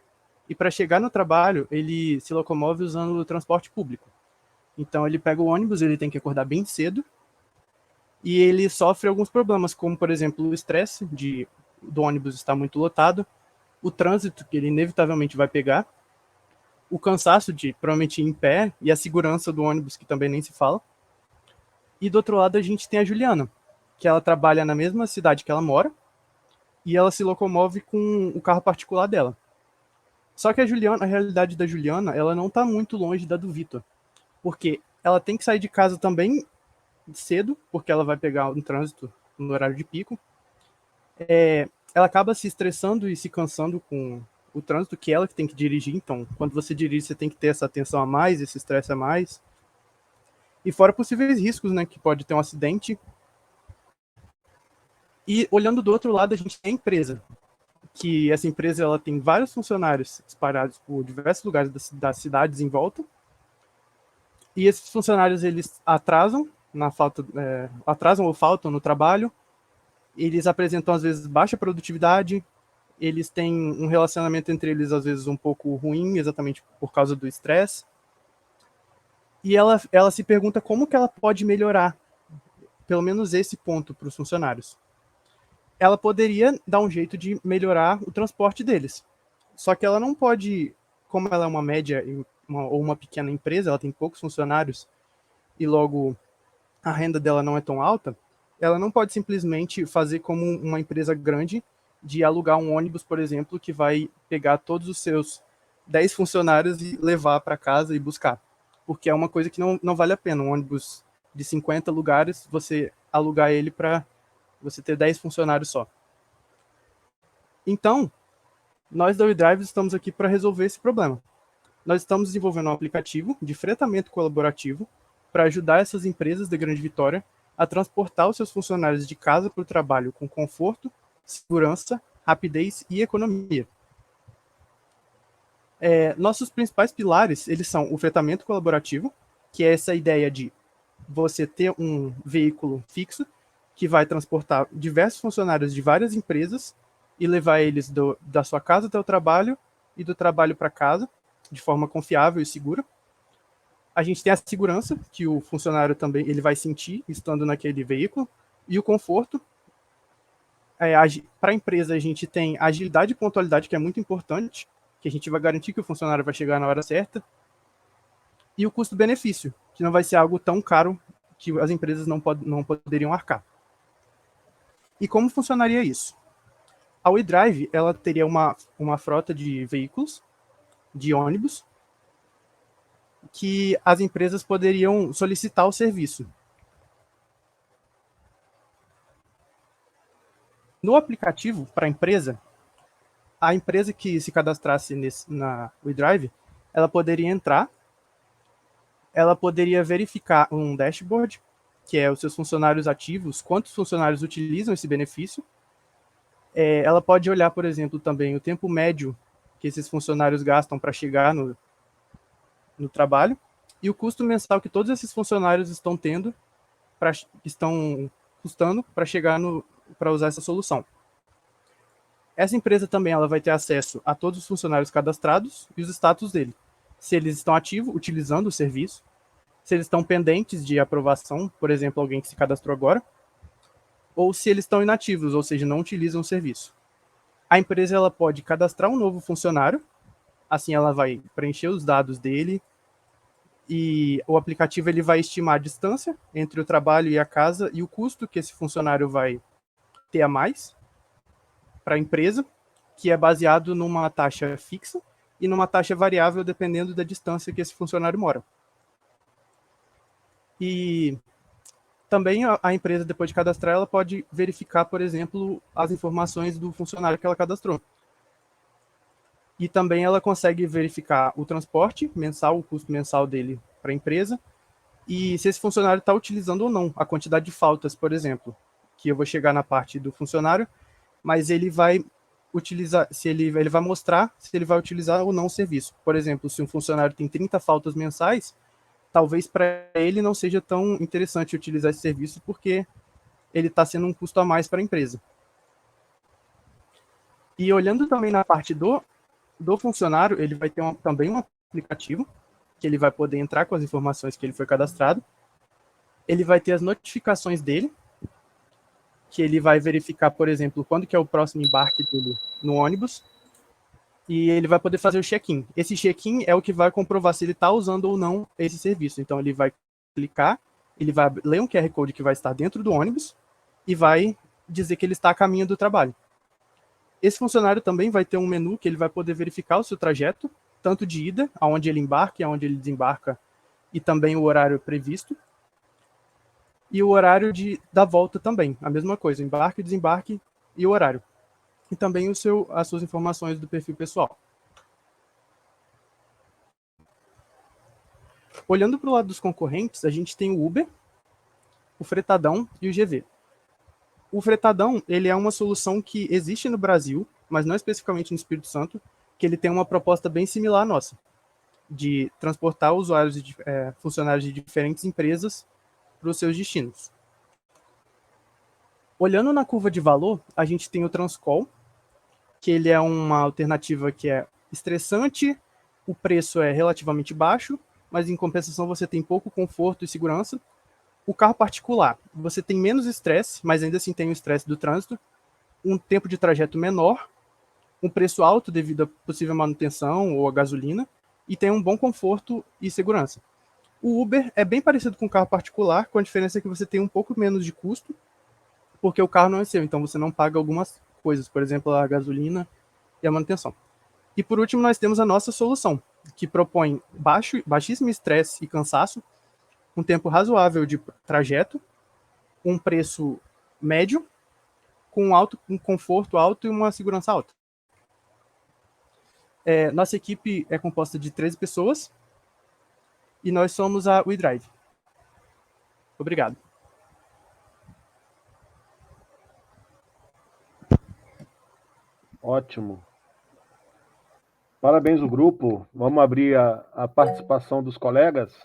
e para chegar no trabalho, ele se locomove usando o transporte público. Então ele pega o ônibus, ele tem que acordar bem cedo, e ele sofre alguns problemas, como, por exemplo, o estresse do ônibus estar muito lotado, o trânsito que ele inevitavelmente vai pegar, o cansaço de provavelmente ir em pé, e a segurança do ônibus, que também nem se fala. E do outro lado a gente tem a Juliana, que ela trabalha na mesma cidade que ela mora, e ela se locomove com o carro particular dela. Só que a realidade da Juliana, ela não está muito longe da do Vitor, porque ela tem que sair de casa também cedo, porque ela vai pegar um trânsito no horário de pico. Ela acaba se estressando e se cansando com o trânsito, que é ela que tem que dirigir. Então, quando você dirige, você tem que ter essa atenção a mais, esse estresse a mais. E fora possíveis riscos, né, que pode ter um acidente. E olhando do outro lado, a gente tem a empresa, que essa empresa ela tem vários funcionários espalhados por diversos lugares das cidades em volta. E esses funcionários, eles atrasam ou faltam no trabalho. Eles apresentam, às vezes, baixa produtividade, eles têm um relacionamento entre eles, às vezes, um pouco ruim, exatamente por causa do estresse. E ela se pergunta como que ela pode melhorar, pelo menos esse ponto, para os funcionários. Ela poderia dar um jeito de melhorar o transporte deles. Só que ela não pode, como ela é uma média ou uma pequena empresa, ela tem poucos funcionários, e logo a renda dela não é tão alta, ela não pode simplesmente fazer como uma empresa grande de alugar um ônibus, por exemplo, que vai pegar todos os seus 10 funcionários e levar para casa e buscar. Porque é uma coisa que não vale a pena. Um ônibus de 50 lugares, você alugar ele para você ter 10 funcionários só. Então, nós da WeDrive estamos aqui para resolver esse problema. Nós estamos desenvolvendo um aplicativo de fretamento colaborativo para ajudar essas empresas da Grande Vitória a transportar os seus funcionários de casa para o trabalho com conforto, segurança, rapidez e economia. Nossos principais pilares, eles são o fretamento colaborativo, que é essa ideia de você ter um veículo fixo que vai transportar diversos funcionários de várias empresas e levar eles da sua casa até o trabalho e do trabalho para casa, de forma confiável e segura. A gente tem a segurança, que o funcionário também ele vai sentir estando naquele veículo, e o conforto. Para a empresa, a gente tem agilidade e pontualidade, que é muito importante, que a gente vai garantir que o funcionário vai chegar na hora certa, e o custo-benefício, que não vai ser algo tão caro que as empresas não poderiam arcar. E como funcionaria isso? A WeDrive, ela teria uma frota de veículos, de ônibus, que as empresas poderiam solicitar o serviço. No aplicativo para a empresa que se cadastrasse na WeDrive, ela poderia entrar, ela poderia verificar um dashboard, que é os seus funcionários ativos, quantos funcionários utilizam esse benefício. Ela pode olhar, por exemplo, também o tempo médio que esses funcionários gastam para chegar no trabalho e o custo mensal que todos esses funcionários estão custando para chegar para usar essa solução. Essa empresa também ela vai ter acesso a todos os funcionários cadastrados e os status dele. Se eles estão ativos, utilizando o serviço, se eles estão pendentes de aprovação, por exemplo, alguém que se cadastrou agora, ou se eles estão inativos, ou seja, não utilizam o serviço. A empresa ela pode cadastrar um novo funcionário, assim ela vai preencher os dados dele, e o aplicativo ele vai estimar a distância entre o trabalho e a casa e o custo que esse funcionário vai ter a mais para a empresa, que é baseado numa taxa fixa e numa taxa variável dependendo da distância que esse funcionário mora. E também a empresa, depois de cadastrar, ela pode verificar, por exemplo, as informações do funcionário que ela cadastrou. E também ela consegue verificar o transporte mensal, o custo mensal dele para a empresa, e se esse funcionário está utilizando ou não, a quantidade de faltas, por exemplo, que eu vou chegar na parte do funcionário, mas ele vai utilizar, ele vai mostrar se ele vai utilizar ou não o serviço. Por exemplo, se um funcionário tem 30 faltas mensais, talvez para ele não seja tão interessante utilizar esse serviço porque ele está sendo um custo a mais para a empresa. E olhando também na parte do funcionário, ele vai ter também um aplicativo que ele vai poder entrar com as informações que ele foi cadastrado. Ele vai ter as notificações dele, que ele vai verificar, por exemplo, quando que é o próximo embarque dele no ônibus, e ele vai poder fazer o check-in. Esse check-in é o que vai comprovar se ele está usando ou não esse serviço. Então, ele vai clicar, ele vai ler um QR Code que vai estar dentro do ônibus e vai dizer que ele está a caminho do trabalho. Esse funcionário também vai ter um menu que ele vai poder verificar o seu trajeto, tanto de ida, aonde ele embarca e aonde ele desembarca, e também o horário previsto. E o horário da volta também, a mesma coisa, embarque, desembarque e o horário. E também as suas informações do perfil pessoal. Olhando para o lado dos concorrentes, a gente tem o Uber, o Fretadão e o GV. O Fretadão, ele é uma solução que existe no Brasil, mas não especificamente no Espírito Santo, que ele tem uma proposta bem similar à nossa, de transportar usuários e funcionários de diferentes empresas para os seus destinos. Olhando na curva de valor, a gente tem o Transcol, que ele é uma alternativa que é estressante, o preço é relativamente baixo, mas em compensação você tem pouco conforto e segurança. O carro particular, você tem menos estresse, mas ainda assim tem o estresse do trânsito, um tempo de trajeto menor, um preço alto devido à possível manutenção ou à gasolina, e tem um bom conforto e segurança. O Uber é bem parecido com o carro particular, com a diferença que você tem um pouco menos de custo, porque o carro não é seu, então você não paga algumas coisas, por exemplo, a gasolina e a manutenção. E por último, nós temos a nossa solução, que propõe baixíssimo estresse e cansaço, um tempo razoável de trajeto, um preço médio, com um conforto alto e uma segurança alta. Nossa equipe é composta de 13 pessoas e nós somos a WeDrive. Obrigado. Ótimo. Parabéns ao grupo. Vamos abrir a participação dos colegas.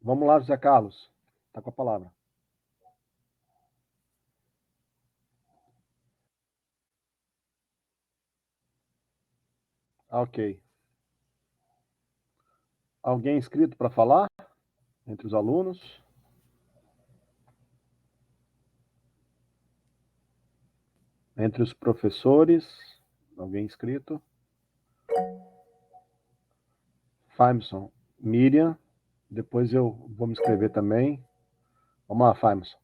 Vamos lá, José Carlos. Está com a palavra. Ok. Alguém inscrito para falar? Entre os alunos? Entre os professores? Alguém inscrito? Faimson, Miriam. Depois eu vou me inscrever também. Vamos lá, Faimson.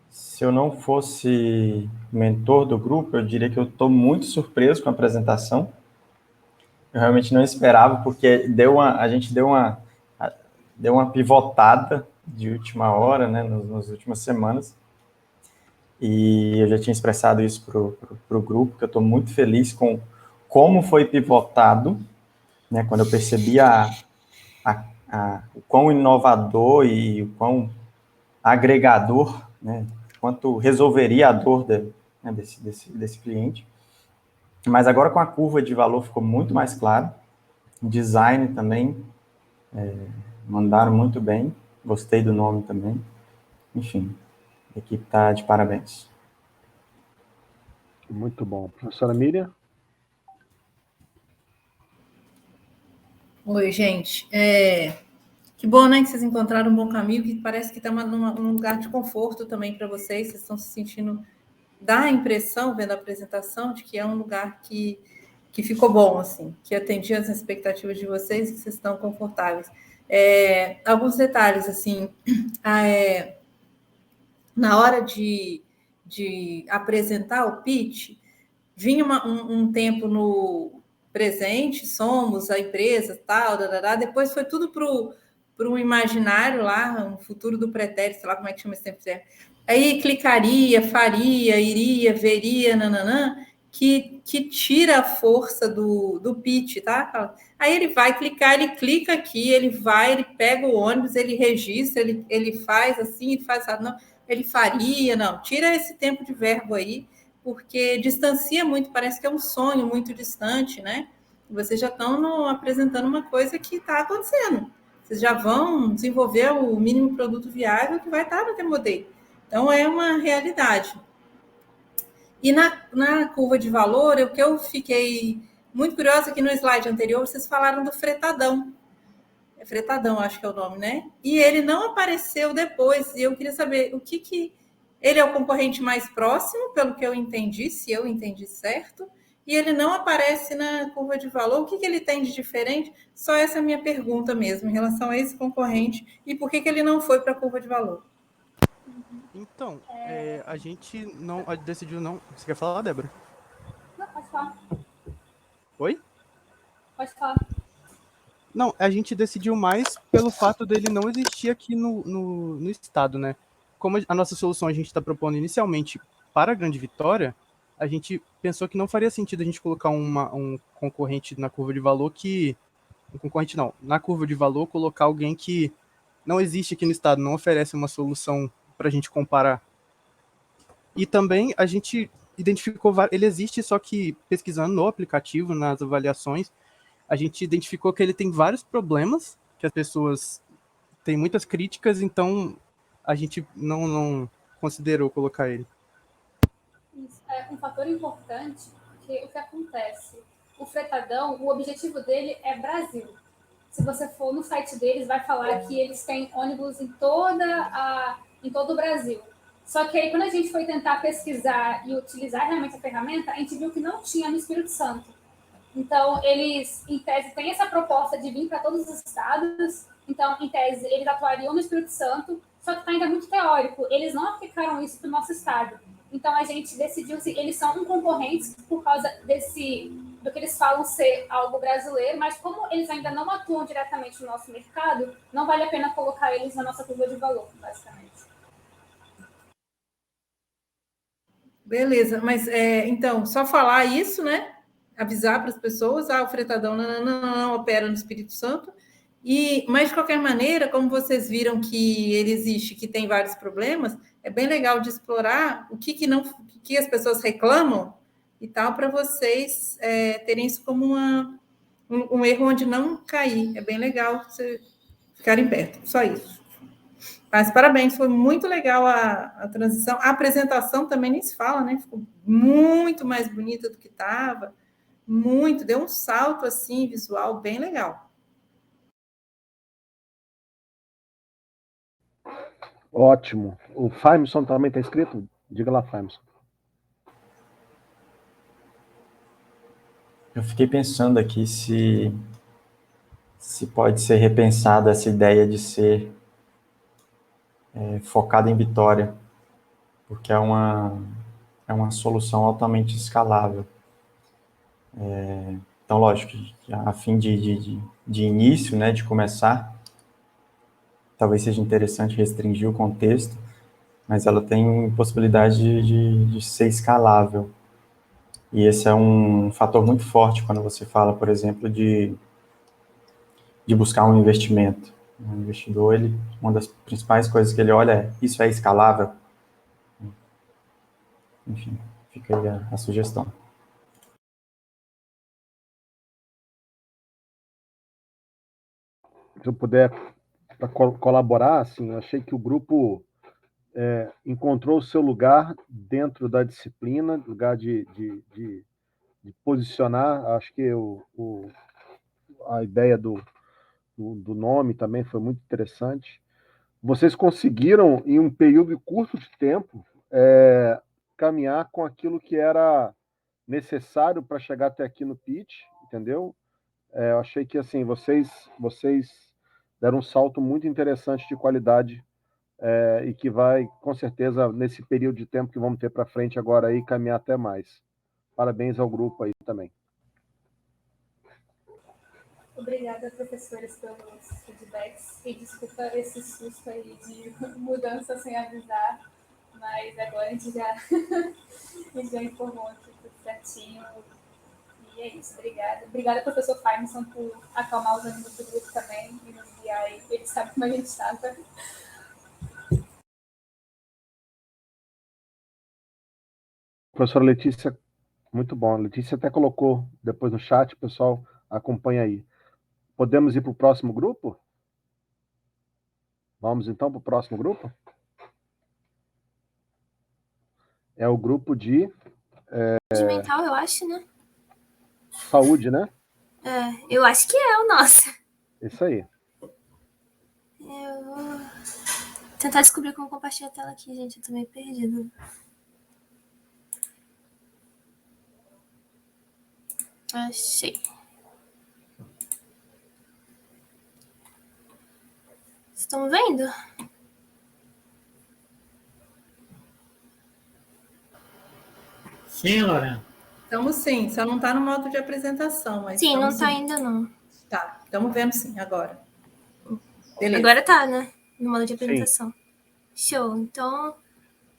Se eu não fosse mentor do grupo, eu diria que eu estou muito surpreso com a apresentação. Eu realmente não esperava, porque a gente deu uma pivotada de última hora, né, nas últimas semanas. E eu já tinha expressado isso para o grupo, que eu estou muito feliz com como foi pivotado, né, quando eu percebi o quão inovador e o quão agregador, né, quanto resolveria a dor desse cliente. Mas agora com a curva de valor ficou muito mais claro, o design também, mandaram muito bem, gostei do nome também, enfim, a equipe está de parabéns. Muito bom. Professora Miriam? Oi, gente. Que bom, né, que vocês encontraram um bom caminho, que parece que está num lugar de conforto também para vocês estão se sentindo, dá a impressão, vendo a apresentação, de que é um lugar que ficou bom, assim, que atendia as expectativas de vocês e que vocês estão confortáveis. Alguns detalhes, assim, na hora de apresentar o pitch, vinha um tempo no presente, somos a empresa, tal, depois foi tudo para um imaginário lá, um futuro do pretérito, sei lá como é que chama esse tempo. Aí clicaria, faria, iria, veria, nananã, que tira a força do pitch, tá? Aí ele vai clicar, ele clica aqui, ele vai, ele pega o ônibus, ele registra, ele faz assim, ele faz assim, não, ele faria, não, tira esse tempo de verbo aí, porque distancia muito, parece que é um sonho muito distante, né? Vocês já estão apresentando uma coisa que está acontecendo. Vocês já vão desenvolver o mínimo produto viável que vai estar no Demo Day. Então, é uma realidade. E na curva de valor, o que eu fiquei muito curiosa, que no slide anterior vocês falaram do fretadão. Fretadão, acho que é o nome, né? E ele não apareceu depois. E eu queria saber o que ele é o concorrente mais próximo, pelo que eu entendi, se eu entendi certo, e ele não aparece na curva de valor. O que ele tem de diferente? Só essa é a minha pergunta mesmo, em relação a esse concorrente, e por que ele não foi para a curva de valor. Então, a gente decidiu não... Você quer falar, Débora? Não, pode falar. Oi? Pode falar. Não, a gente decidiu mais pelo fato dele não existir aqui no estado, né? Como a nossa solução a gente está propondo inicialmente para a Grande Vitória, a gente pensou que não faria sentido a gente colocar um concorrente na curva de valor na curva de valor colocar alguém que não existe aqui no estado, não oferece uma solução para a gente comparar. E também a gente identificou, ele existe, só que pesquisando no aplicativo, nas avaliações, a gente identificou que ele tem vários problemas, que as pessoas têm muitas críticas, então a gente não considerou colocar ele. Isso é um fator importante, porque o que acontece? O Fretadão, o objetivo dele é Brasil. Se você for no site deles, vai falar que eles têm ônibus em todo o Brasil. Só que aí, quando a gente foi tentar pesquisar e utilizar realmente a ferramenta, a gente viu que não tinha no Espírito Santo. Então, eles, em tese, têm essa proposta de vir para todos os estados. Então, em tese, eles atuariam no Espírito Santo, só que está ainda muito teórico. Eles não aplicaram isso para o nosso estado. Então, a gente decidiu se eles são um concorrente por causa do que eles falam ser algo brasileiro, mas como eles ainda não atuam diretamente no nosso mercado, não vale a pena colocar eles na nossa curva de valor, basicamente. Beleza, mas então, só falar isso, né? Avisar para as pessoas, o Fretadão não opera no Espírito Santo. Mas, de qualquer maneira, como vocês viram que ele existe, que tem vários problemas, é bem legal de explorar o que as pessoas reclamam e tal, para vocês terem isso como um erro onde não cair. É bem legal vocês ficarem perto, só isso. Mas parabéns, foi muito legal a transição. A apresentação também nem se fala, né? Ficou muito mais bonita do que estava. Deu um salto assim, visual, bem legal. Ótimo. O Faimson também está inscrito? Diga lá, Faimson. Eu fiquei pensando aqui se pode ser repensada essa ideia de ser focado em Vitória, porque é uma solução altamente escalável. Então, lógico, que a fim de início, né, de começar, talvez seja interessante restringir o contexto, mas ela tem possibilidade de ser escalável. E esse é um fator muito forte quando você fala, por exemplo, de buscar um investimento. O investidor, uma das principais coisas que ele olha é: isso é escalável? Enfim, fica aí a sugestão. Se eu puder colaborar, assim, eu achei que o grupo encontrou o seu lugar dentro da disciplina, lugar de posicionar. Acho que a ideia do nome também foi muito interessante. Vocês conseguiram, em um período curto de tempo, caminhar com aquilo que era necessário para chegar até aqui no pitch, entendeu? Eu achei que assim vocês deram um salto muito interessante de qualidade e que vai, com certeza, nesse período de tempo que vamos ter para frente agora aí, caminhar até mais. Parabéns ao grupo aí também. Obrigada, professores, pelos feedbacks. E desculpa esse susto aí de mudança sem avisar, mas agora a gente já informou aqui tudo certinho. E é isso, obrigada. Obrigada, professor Faimson, por acalmar os ânimos do grupo também e nos guiar aí. Ele sabe como a gente estava. Professora Letícia, muito bom. A Letícia até colocou depois no chat, pessoal, acompanha aí. Podemos ir para o próximo grupo? Vamos então para o próximo grupo? É o grupo de... Saúde mental, eu acho, né? Saúde, né? Eu acho que é o nosso. Isso aí. Eu vou tentar descobrir como compartilhar a tela aqui, gente. Eu tô meio perdida. Achei. Estão vendo? Sim, Lorena. Estamos sim, só não está no modo de apresentação. Mas sim, não está ainda não. Tá, estamos vendo sim, agora. Beleza. Agora tá, né? No modo de apresentação. Sim. Show, então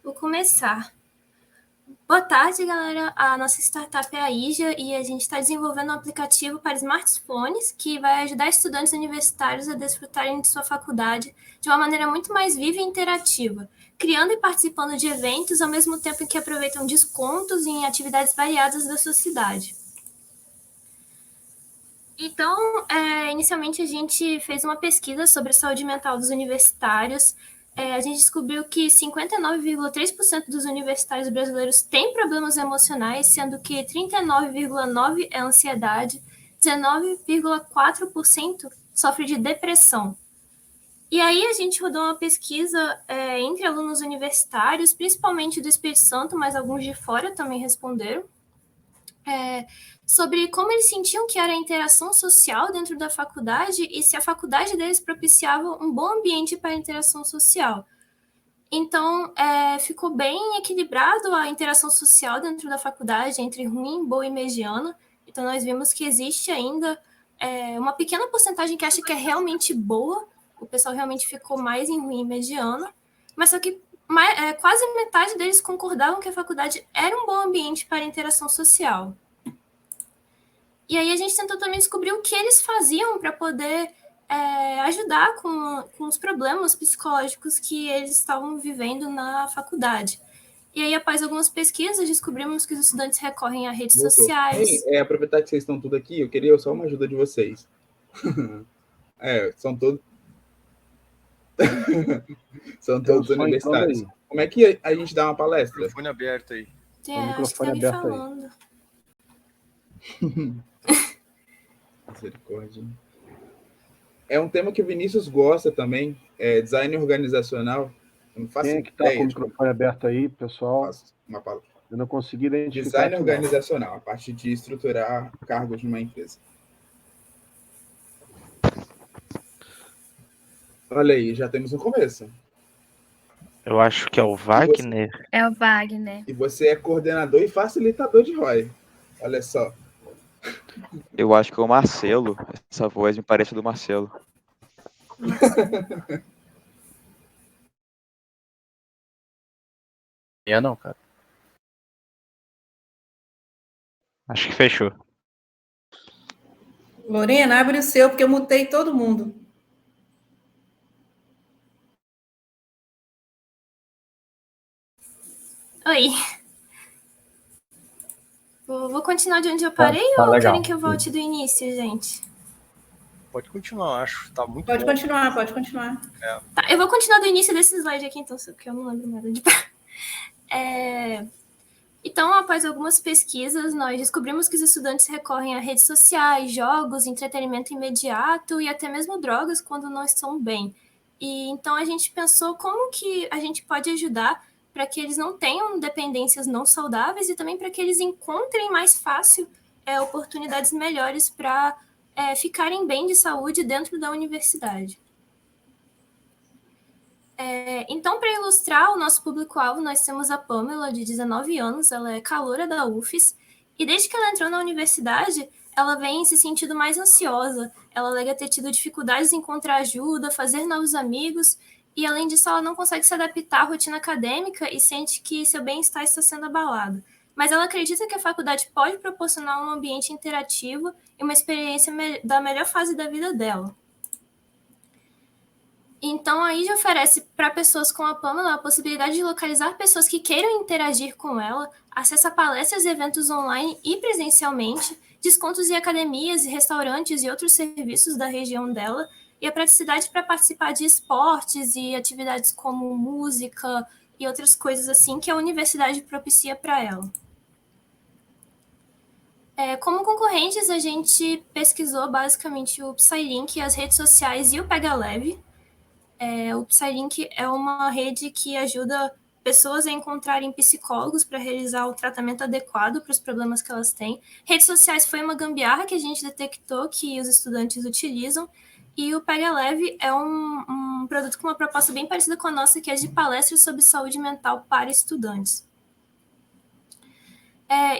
vou começar. Boa tarde, galera. A nossa startup é a Ija e a gente está desenvolvendo um aplicativo para smartphones que vai ajudar estudantes universitários a desfrutarem de sua faculdade de uma maneira muito mais viva e interativa, criando e participando de eventos ao mesmo tempo em que aproveitam descontos em atividades variadas da sua cidade. Então, inicialmente a gente fez uma pesquisa sobre a saúde mental dos universitários. A gente descobriu que 59,3% dos universitários brasileiros têm problemas emocionais, sendo que 39,9% é ansiedade, 19,4% sofre de depressão. E aí a gente rodou uma pesquisa entre alunos universitários, principalmente do Espírito Santo, mas alguns de fora também responderam, sobre como eles sentiam que era a interação social dentro da faculdade e se a faculdade deles propiciava um bom ambiente para a interação social. Então, ficou bem equilibrado a interação social dentro da faculdade, entre ruim, boa e mediana. Então, nós vimos que existe ainda uma pequena porcentagem que acha que é realmente boa, o pessoal realmente ficou mais em ruim e mediana, mas só que quase metade deles concordavam que a faculdade era um bom ambiente para a interação social. E aí a gente tentou também descobrir o que eles faziam para poder ajudar com os problemas psicológicos que eles estavam vivendo na faculdade. E aí, após algumas pesquisas, descobrimos que os estudantes recorrem a redes sociais. Aproveitar que vocês estão tudo aqui, eu queria só uma ajuda de vocês. São todos... São todos universitários. Como é que a gente dá uma palestra? Microfone aberto aí. O microfone aberto falando. Misericórdia. É um tema que o Vinícius gosta também, design organizacional. Eu não faço Quem é que está com o microfone aberto aí, pessoal? Uma palavra. Eu não consegui identificar. Design organizacional, a parte de estruturar cargos numa empresa. Olha aí, já temos um começo. Eu acho que é o Wagner. É o Wagner. E você é coordenador e facilitador de ROI. Olha só. Eu acho que é o Marcelo. Essa voz me parece do Marcelo. Não, cara. Acho que fechou. Lorena, abre o seu, porque eu mutei todo mundo. Oi. Vou continuar de onde eu parei ou legal. querem que eu volte do início, gente? Pode continuar, acho. Tá muito Pode bom. continuar, pode continuar. Tá, eu vou continuar do início desse slide aqui, então, porque eu não lembro nada de... Então, após algumas pesquisas, nós descobrimos que os estudantes recorrem a redes sociais, jogos, entretenimento imediato e até mesmo drogas quando não estão bem. E então a gente pensou como que a gente pode ajudar para que eles não tenham dependências não saudáveis e também para que eles encontrem mais fácil oportunidades melhores para ficarem bem de saúde dentro da universidade. Então, para ilustrar o nosso público-alvo, nós temos a Pamela, de 19 anos, ela é caloura da UFES, e desde que ela entrou na universidade, ela vem se sentindo mais ansiosa, ela alega ter tido dificuldades em encontrar ajuda, fazer novos amigos, e além disso, ela não consegue se adaptar à rotina acadêmica e sente que seu bem-estar está sendo abalado. Mas ela acredita que a faculdade pode proporcionar um ambiente interativo e uma experiência da melhor fase da vida dela. Então, a Ija oferece para pessoas como a Pamela a possibilidade de localizar pessoas que queiram interagir com ela, acesso a palestras e eventos online e presencialmente, descontos em academias, restaurantes e outros serviços da região dela, e a praticidade para participar de esportes e atividades como música e outras coisas assim que a universidade propicia para ela. Como concorrentes, a gente pesquisou basicamente o Psylink, as redes sociais e o Pega Leve. O Psylink é uma rede que ajuda pessoas a encontrarem psicólogos para realizar o tratamento adequado para os problemas que elas têm. Redes sociais foi uma gambiarra que a gente detectou que os estudantes utilizam, e o Pega Leve é um produto com uma proposta bem parecida com a nossa, que é de palestras sobre saúde mental para estudantes.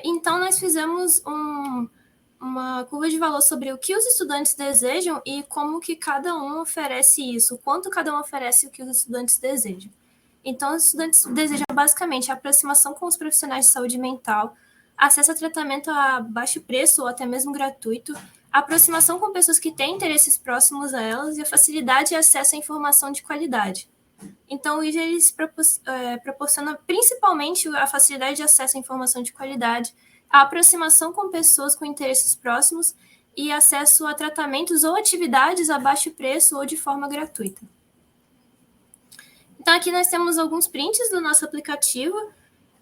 Então, nós fizemos uma curva de valor sobre o que os estudantes desejam e como que cada um oferece isso, quanto cada um oferece o que os estudantes desejam. Então, os estudantes desejam basicamente a aproximação com os profissionais de saúde mental, acesso a tratamento a baixo preço ou até mesmo gratuito, a aproximação com pessoas que têm interesses próximos a elas e a facilidade de acesso à informação de qualidade. Então, o IJA proporciona principalmente a facilidade de acesso à informação de qualidade, a aproximação com pessoas com interesses próximos e acesso a tratamentos ou atividades a baixo preço ou de forma gratuita. Então, aqui nós temos alguns prints do nosso aplicativo.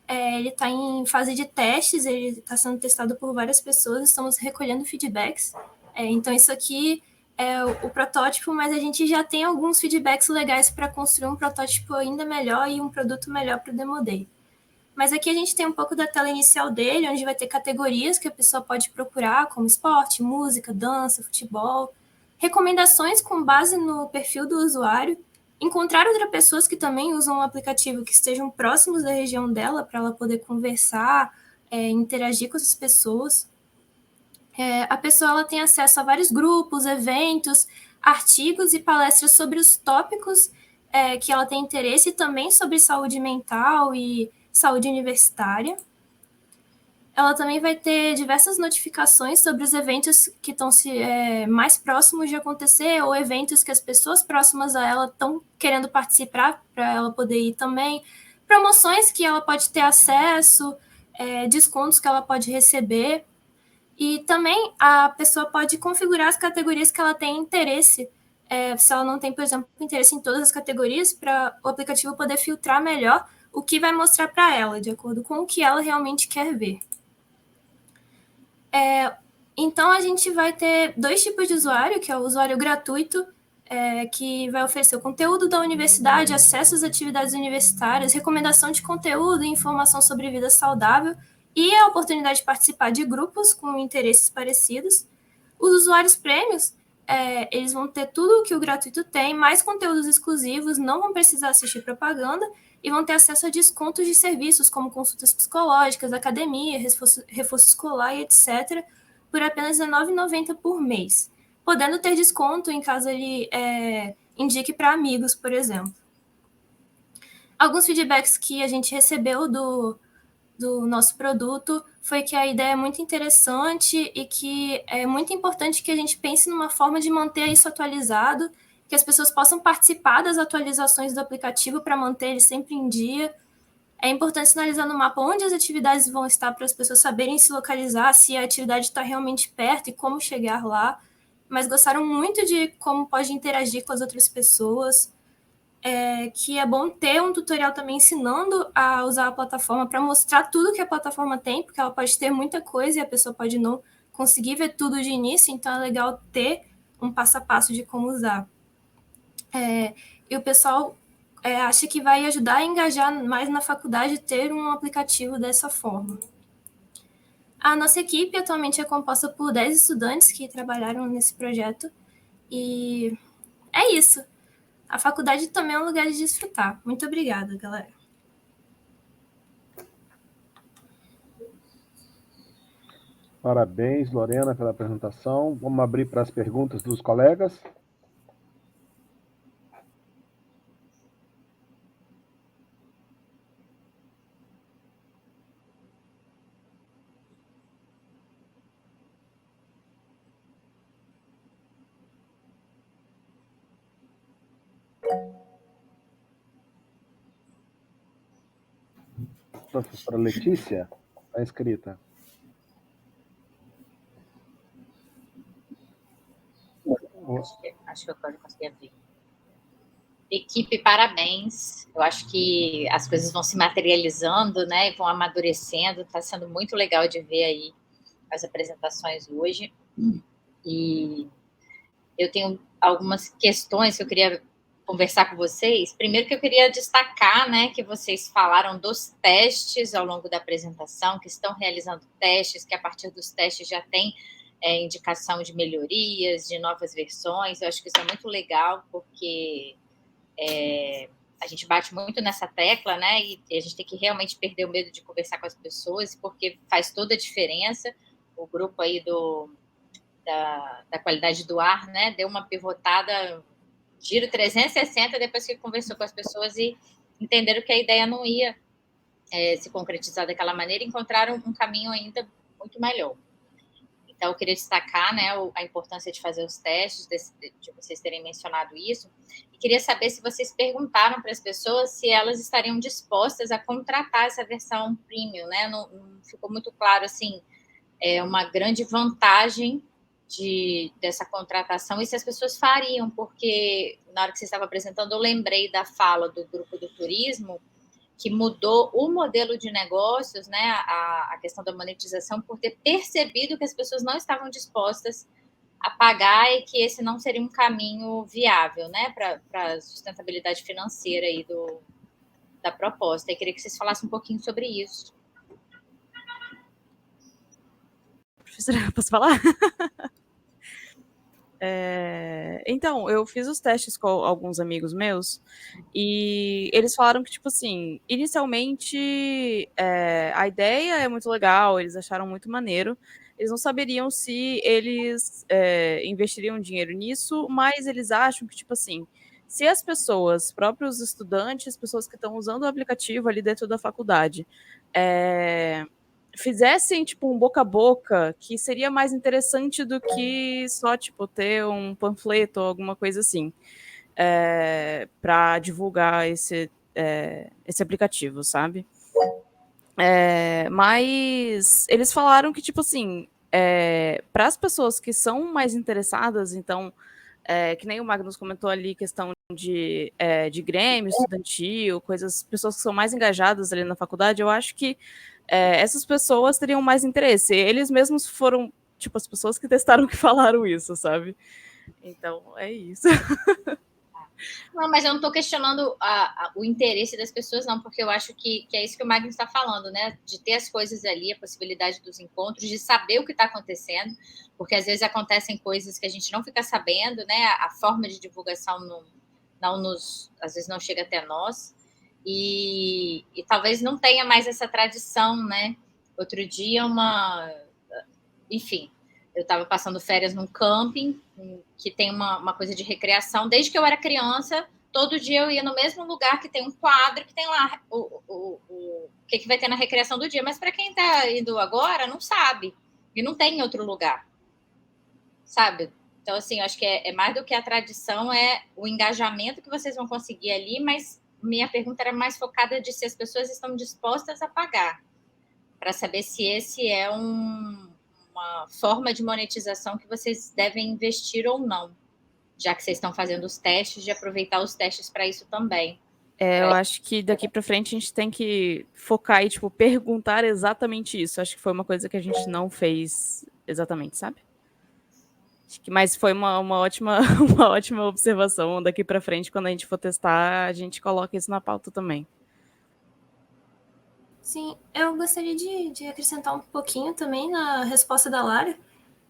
Ele está em fase de testes, ele está sendo testado por várias pessoas, estamos recolhendo feedbacks. Então, isso aqui é o protótipo, mas a gente já tem alguns feedbacks legais para construir um protótipo ainda melhor e um produto melhor para o Demo Day. Mas aqui a gente tem um pouco da tela inicial dele, onde vai ter categorias que a pessoa pode procurar, como esporte, música, dança, futebol, recomendações com base no perfil do usuário, encontrar outras pessoas que também usam o aplicativo que estejam próximos da região dela, para ela poder conversar, interagir com essas pessoas. A pessoa ela tem acesso a vários grupos, eventos, artigos e palestras sobre os tópicos que ela tem interesse, e também sobre saúde mental e saúde universitária. Ela também vai ter diversas notificações sobre os eventos que estão mais próximos de acontecer, ou eventos que as pessoas próximas a ela estão querendo participar, para ela poder ir também, promoções que ela pode ter acesso, descontos que ela pode receber, e também a pessoa pode configurar as categorias que ela tem interesse. Se ela não tem, por exemplo, interesse em todas as categorias, para o aplicativo poder filtrar melhor o que vai mostrar para ela, de acordo com o que ela realmente quer ver. Então, a gente vai ter 2 tipos de usuário, que é o usuário gratuito, que vai oferecer o conteúdo da universidade, acesso às atividades universitárias, recomendação de conteúdo e informação sobre vida saudável, e a oportunidade de participar de grupos com interesses parecidos. Os usuários prêmios, eles vão ter tudo o que o gratuito tem, mais conteúdos exclusivos, não vão precisar assistir propaganda, e vão ter acesso a descontos de serviços, como consultas psicológicas, academia, reforço escolar e etc., por apenas R$19,90 por mês, podendo ter desconto em caso ele indique para amigos, por exemplo. Alguns feedbacks que a gente recebeu do nosso produto foi que a ideia é muito interessante e que é muito importante que a gente pense numa forma de manter isso atualizado, que as pessoas possam participar das atualizações do aplicativo para manter ele sempre em dia. É importante sinalizar no mapa onde as atividades vão estar, para as pessoas saberem se localizar, se a atividade está realmente perto e como chegar lá. Mas gostaram muito de como pode interagir com as outras pessoas, que é bom ter um tutorial também ensinando a usar a plataforma, para mostrar tudo que a plataforma tem, porque ela pode ter muita coisa e a pessoa pode não conseguir ver tudo de início, então é legal ter um passo a passo de como usar. E o pessoal acha que vai ajudar a engajar mais na faculdade ter um aplicativo dessa forma. A nossa equipe atualmente é composta por 10 estudantes que trabalharam nesse projeto, e é isso. A faculdade também é um lugar de desfrutar. Muito obrigada, galera. Parabéns, Lorena, pela apresentação. Vamos abrir para as perguntas dos colegas. Professora Letícia, está inscrita. Acho que eu pode conseguir abrir. Equipe, parabéns. Eu acho que as coisas vão se materializando, né, e vão amadurecendo. Está sendo muito legal de ver aí as apresentações hoje. E eu tenho algumas questões que eu queria conversar com vocês. Primeiro, que eu queria destacar, né, que vocês falaram dos testes ao longo da apresentação, que estão realizando testes, que a partir dos testes já tem indicação de melhorias, de novas versões. Eu acho que isso é muito legal, porque a gente bate muito nessa tecla, né, e a gente tem que realmente perder o medo de conversar com as pessoas, porque faz toda a diferença. O grupo aí da qualidade do ar, né, deu uma pivotada, giro 360 depois que conversou com as pessoas, e entenderam que a ideia não ia se concretizar daquela maneira e encontraram um caminho ainda muito melhor. Então, eu queria destacar, né, a importância de fazer os testes, de vocês terem mencionado isso, e queria saber se vocês perguntaram para as pessoas se elas estariam dispostas a contratar essa versão premium, né? Não ficou muito claro, assim, uma grande vantagem dessa contratação e se as pessoas fariam, porque na hora que você estava apresentando, eu lembrei da fala do grupo do turismo, que mudou o modelo de negócios, né, a questão da monetização, por ter percebido que as pessoas não estavam dispostas a pagar e que esse não seria um caminho viável, né, para a sustentabilidade financeira aí da proposta. Eu queria que vocês falassem um pouquinho sobre isso. Professora, posso falar? Então, eu fiz os testes com alguns amigos meus e eles falaram que, tipo assim, inicialmente a ideia é muito legal, eles acharam muito maneiro, eles não saberiam se eles investiriam dinheiro nisso, mas eles acham que, tipo assim, se as pessoas, próprios estudantes, pessoas que estão usando o aplicativo ali dentro da faculdade, fizessem, tipo, um boca a boca, que seria mais interessante do que só, tipo, ter um panfleto ou alguma coisa assim, para divulgar esse aplicativo, sabe? Mas eles falaram que, tipo assim, para as pessoas que são mais interessadas, então, que nem o Magnus comentou ali, questão de grêmio estudantil, pessoas que são mais engajadas ali na faculdade, eu acho que essas pessoas teriam mais interesse. Eles mesmos foram, tipo, as pessoas que testaram que falaram isso, sabe? Então, é isso. Não, mas eu não estou questionando o interesse das pessoas, não, porque eu acho que é isso que o Magnus está falando, né? De ter as coisas ali, a possibilidade dos encontros, de saber o que está acontecendo, porque às vezes acontecem coisas que a gente não fica sabendo, né? A forma de divulgação às vezes não chega até nós. E talvez não tenha mais essa tradição, né? Outro dia, enfim, eu estava passando férias num camping que tem uma coisa de recreação. Desde que eu era criança, todo dia eu ia no mesmo lugar que tem um quadro que tem lá o que vai ter na recreação do dia. Mas para quem está indo agora, não sabe. E não tem em outro lugar, sabe? Então, assim, eu acho que é mais do que a tradição, é o engajamento que vocês vão conseguir ali, mas minha pergunta era mais focada de se as pessoas estão dispostas a pagar, para saber se esse é uma forma de monetização que vocês devem investir ou não, já que vocês estão fazendo os testes, de aproveitar os testes para isso também. Eu acho que daqui para frente a gente tem que focar e, tipo, perguntar exatamente isso. Acho que foi uma coisa que a gente não fez exatamente, sabe? Mas foi uma ótima, uma ótima observação. Daqui para frente, quando a gente for testar, a gente coloca isso na pauta também. Sim, eu gostaria de acrescentar um pouquinho também na resposta da Lara.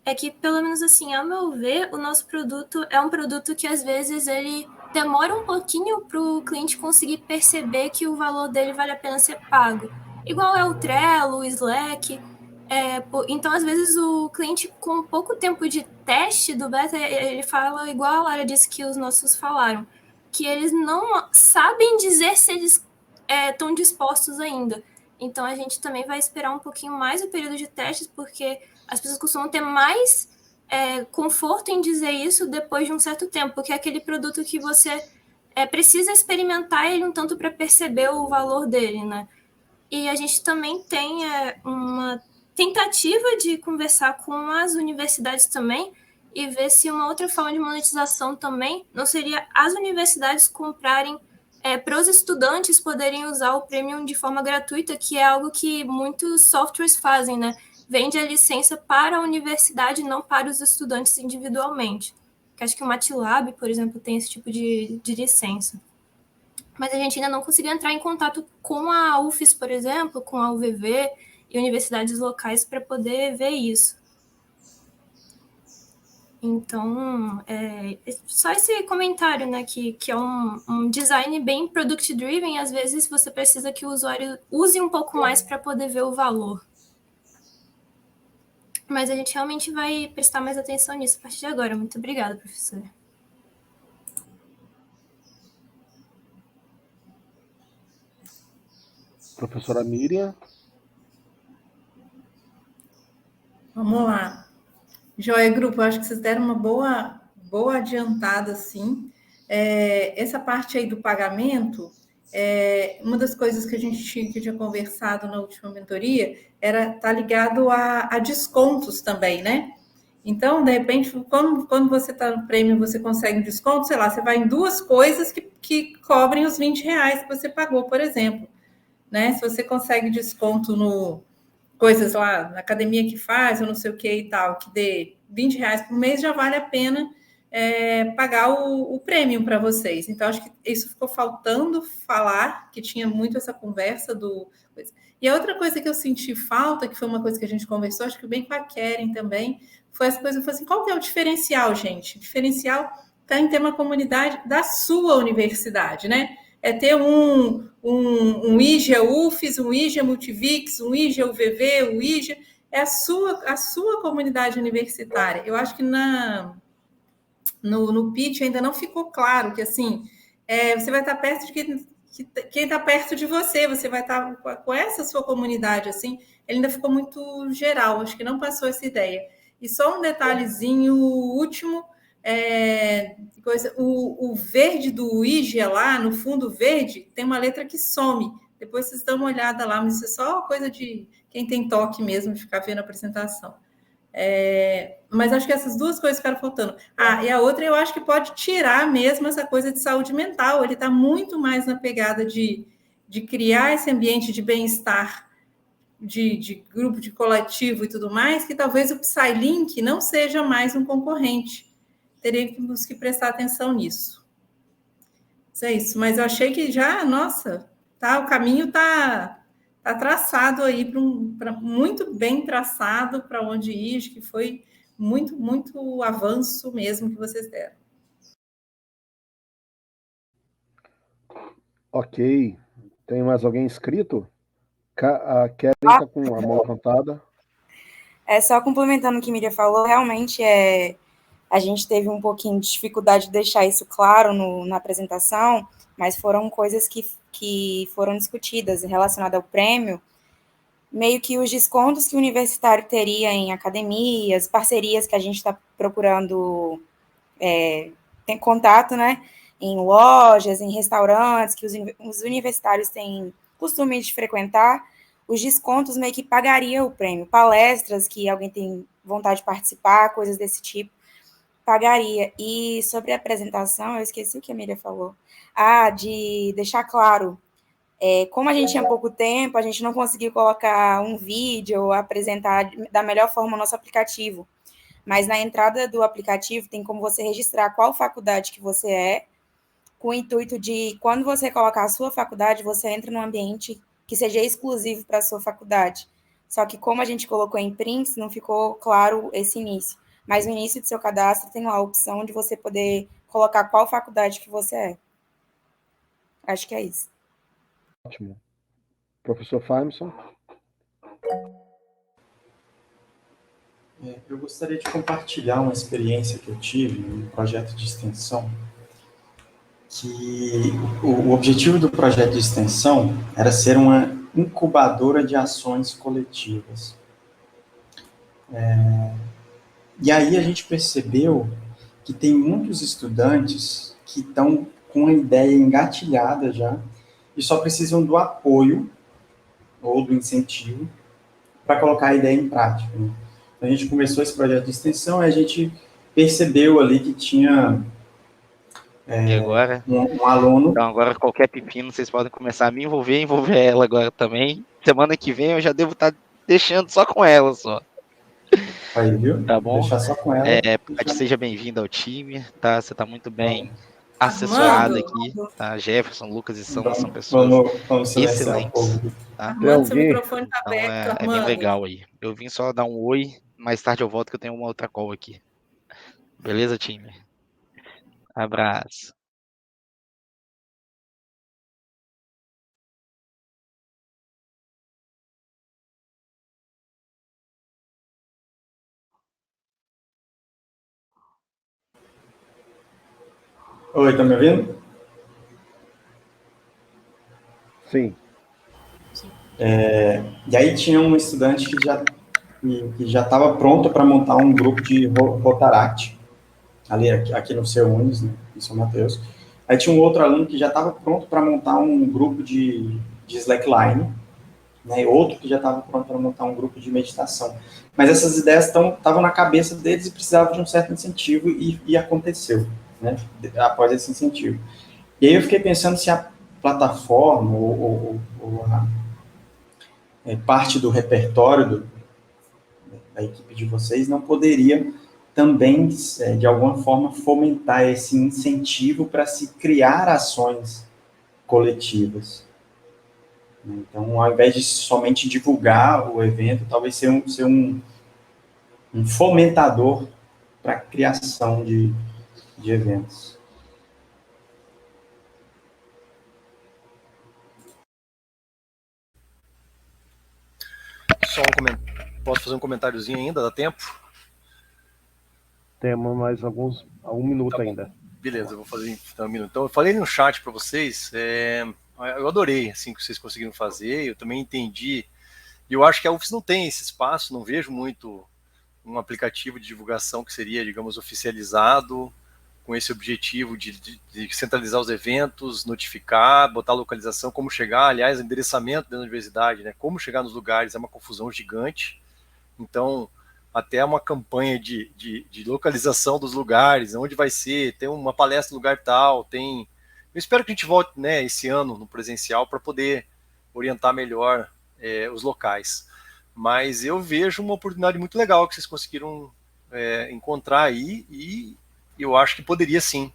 É que, pelo menos assim, ao meu ver, o nosso produto é um produto que, às vezes, ele demora um pouquinho para o cliente conseguir perceber que o valor dele vale a pena ser pago. Igual é o Trello, o Slack. Então, às vezes, o cliente, com pouco tempo de teste do beta, ele fala, igual a Lara disse que os nossos falaram, que eles não sabem dizer se eles estão dispostos ainda. Então, a gente também vai esperar um pouquinho mais o período de testes, porque as pessoas costumam ter mais conforto em dizer isso depois de um certo tempo, porque é aquele produto que você precisa experimentar ele um tanto para perceber o valor dele, né? E a gente também tem uma tentativa de conversar com as universidades também e ver se uma outra forma de monetização também não seria as universidades comprarem para os estudantes poderem usar o Premium de forma gratuita, que é algo que muitos softwares fazem, né? Vende a licença para a universidade, não para os estudantes individualmente. Acho que o MATLAB, por exemplo, tem esse tipo de licença. Mas a gente ainda não conseguiu entrar em contato com a UFES, por exemplo, com a UVV e universidades locais para poder ver isso. Então, só esse comentário, né, que é um design bem product-driven, às vezes você precisa que o usuário use um pouco mais para poder ver o valor. Mas a gente realmente vai prestar mais atenção nisso a partir de agora. Muito obrigada, professora. Professora Miriam. Vamos lá. Joia, grupo, acho que vocês deram uma boa adiantada, sim. Essa parte aí do pagamento, uma das coisas que a gente tinha conversado na última mentoria tá ligado a descontos também, né? Então, de repente, quando você está no prêmio, você consegue um desconto, sei lá, você vai em 2 coisas que cobrem os R$20 que você pagou, por exemplo. Né? Se você consegue desconto no coisas lá, na academia que faz, ou não sei o que e tal, que dê R$20 por mês, já vale a pena pagar o prêmio para vocês. Então, acho que isso ficou faltando falar, que tinha muito essa conversa do... E a outra coisa que eu senti falta, que foi uma coisa que a gente conversou, acho que bem com a Keren também, foi essa coisa, foi assim, qual que é o diferencial, gente? O diferencial está em ter uma comunidade da sua universidade, né? É ter um IGEA UFES, um IGEA Multivix, um IGEA UVV, um IGEA... É a sua comunidade universitária. Eu acho que no pitch ainda não ficou claro que, assim, você vai estar perto de quem está perto de você, você vai estar com essa sua comunidade, assim, ele ainda ficou muito geral, acho que não passou essa ideia. E só um detalhezinho último, o verde do IGEA lá, no fundo verde, tem uma letra que some, depois vocês dão uma olhada lá, mas isso é só coisa de quem tem toque mesmo, de ficar vendo a apresentação. Mas acho que essas 2 coisas ficaram faltando. E a outra eu acho que pode tirar mesmo essa coisa de saúde mental. Ele está muito mais na pegada de criar esse ambiente de bem-estar, de grupo, de coletivo e tudo mais, que talvez o PsyLink não seja mais um concorrente. Teríamos que prestar atenção nisso. É isso. Mas eu achei que já, nossa, o caminho está traçado aí, muito bem traçado para onde ir, acho que foi muito, muito avanço mesmo que vocês deram. Ok. Tem mais alguém inscrito? A Keren está com a mão levantada. Só complementando o que a Miriam falou, realmente a gente teve um pouquinho de dificuldade de deixar isso claro na apresentação, mas foram coisas que foram discutidas relacionadas ao prêmio, meio que os descontos que o universitário teria em academias, parcerias que a gente está procurando tem contato, né, em lojas, em restaurantes, que os universitários têm costume de frequentar, os descontos meio que pagaria o prêmio. Palestras que alguém tem vontade de participar, coisas desse tipo, pagaria. E sobre a apresentação, eu esqueci o que a Miriam falou. De deixar claro, como a gente tinha pouco tempo, a gente não conseguiu colocar um vídeo, apresentar da melhor forma o nosso aplicativo. Mas na entrada do aplicativo tem como você registrar qual faculdade que você é, com o intuito de, quando você colocar a sua faculdade, você entra num ambiente que seja exclusivo para a sua faculdade. Só que como a gente colocou em prints, não ficou claro esse início. Mas no início do seu cadastro tem lá a opção de você poder colocar qual faculdade que você é. Acho que é isso. Ótimo. Professor Farmson. Eu gostaria de compartilhar uma experiência que eu tive no projeto de extensão, que o objetivo do projeto de extensão era ser uma incubadora de ações coletivas. E aí a gente percebeu que tem muitos estudantes que estão com a ideia engatilhada já e só precisam do apoio ou do incentivo para colocar a ideia em prática, né? A gente começou esse projeto de extensão e a gente percebeu ali que tinha E agora? Um aluno... Então agora qualquer pepino vocês podem começar a me envolver ela agora também. Semana que vem eu já devo estar deixando só com ela só. Aí, viu? Tá bom? Deixar só com ela. Paty, seja bem-vindo ao time, tá? Você tá muito bem assessorado aqui, tá? Jefferson, Lucas e Sandra são pessoas excelentes, tá? Armando, seu microfone tá aberto, Então, é bem legal aí. Eu vim só dar um oi, mais tarde eu volto que eu tenho uma outra call aqui. Beleza, time? Abraço. Oi, tá me ouvindo? Sim. E aí tinha um estudante que já estava pronto para montar um grupo de Rotaract, ali aqui no CEUNES, né, em São Mateus. Aí tinha um outro aluno que já estava pronto para montar um grupo de Slackline, né, e outro que já estava pronto para montar um grupo de meditação. Mas essas ideias estavam na cabeça deles e precisavam de um certo incentivo, e aconteceu, né, após esse incentivo. E aí eu fiquei pensando se a plataforma ou parte do repertório da equipe de vocês não poderia também, de alguma forma, fomentar esse incentivo para se criar ações coletivas. Então, ao invés de somente divulgar o evento, talvez ser um fomentador para a criação de eventos. Só posso fazer um comentáriozinho ainda? Dá tempo? Temos mais um minuto ainda. Beleza, eu vou fazer então um minuto. Então, eu falei no chat para vocês, eu adorei assim que vocês conseguiram fazer, eu também entendi, e eu acho que a UFES não tem esse espaço, não vejo muito um aplicativo de divulgação que seria, digamos, oficializado, com esse objetivo de centralizar os eventos, notificar, botar localização, como chegar, aliás, endereçamento da universidade, né? Como chegar nos lugares é uma confusão gigante. Então, até uma campanha de localização dos lugares, onde vai ser, tem uma palestra no lugar tal, eu espero que a gente volte, né, esse ano no presencial para poder orientar melhor os locais. Mas eu vejo uma oportunidade muito legal que vocês conseguiram encontrar aí, e eu acho que poderia sim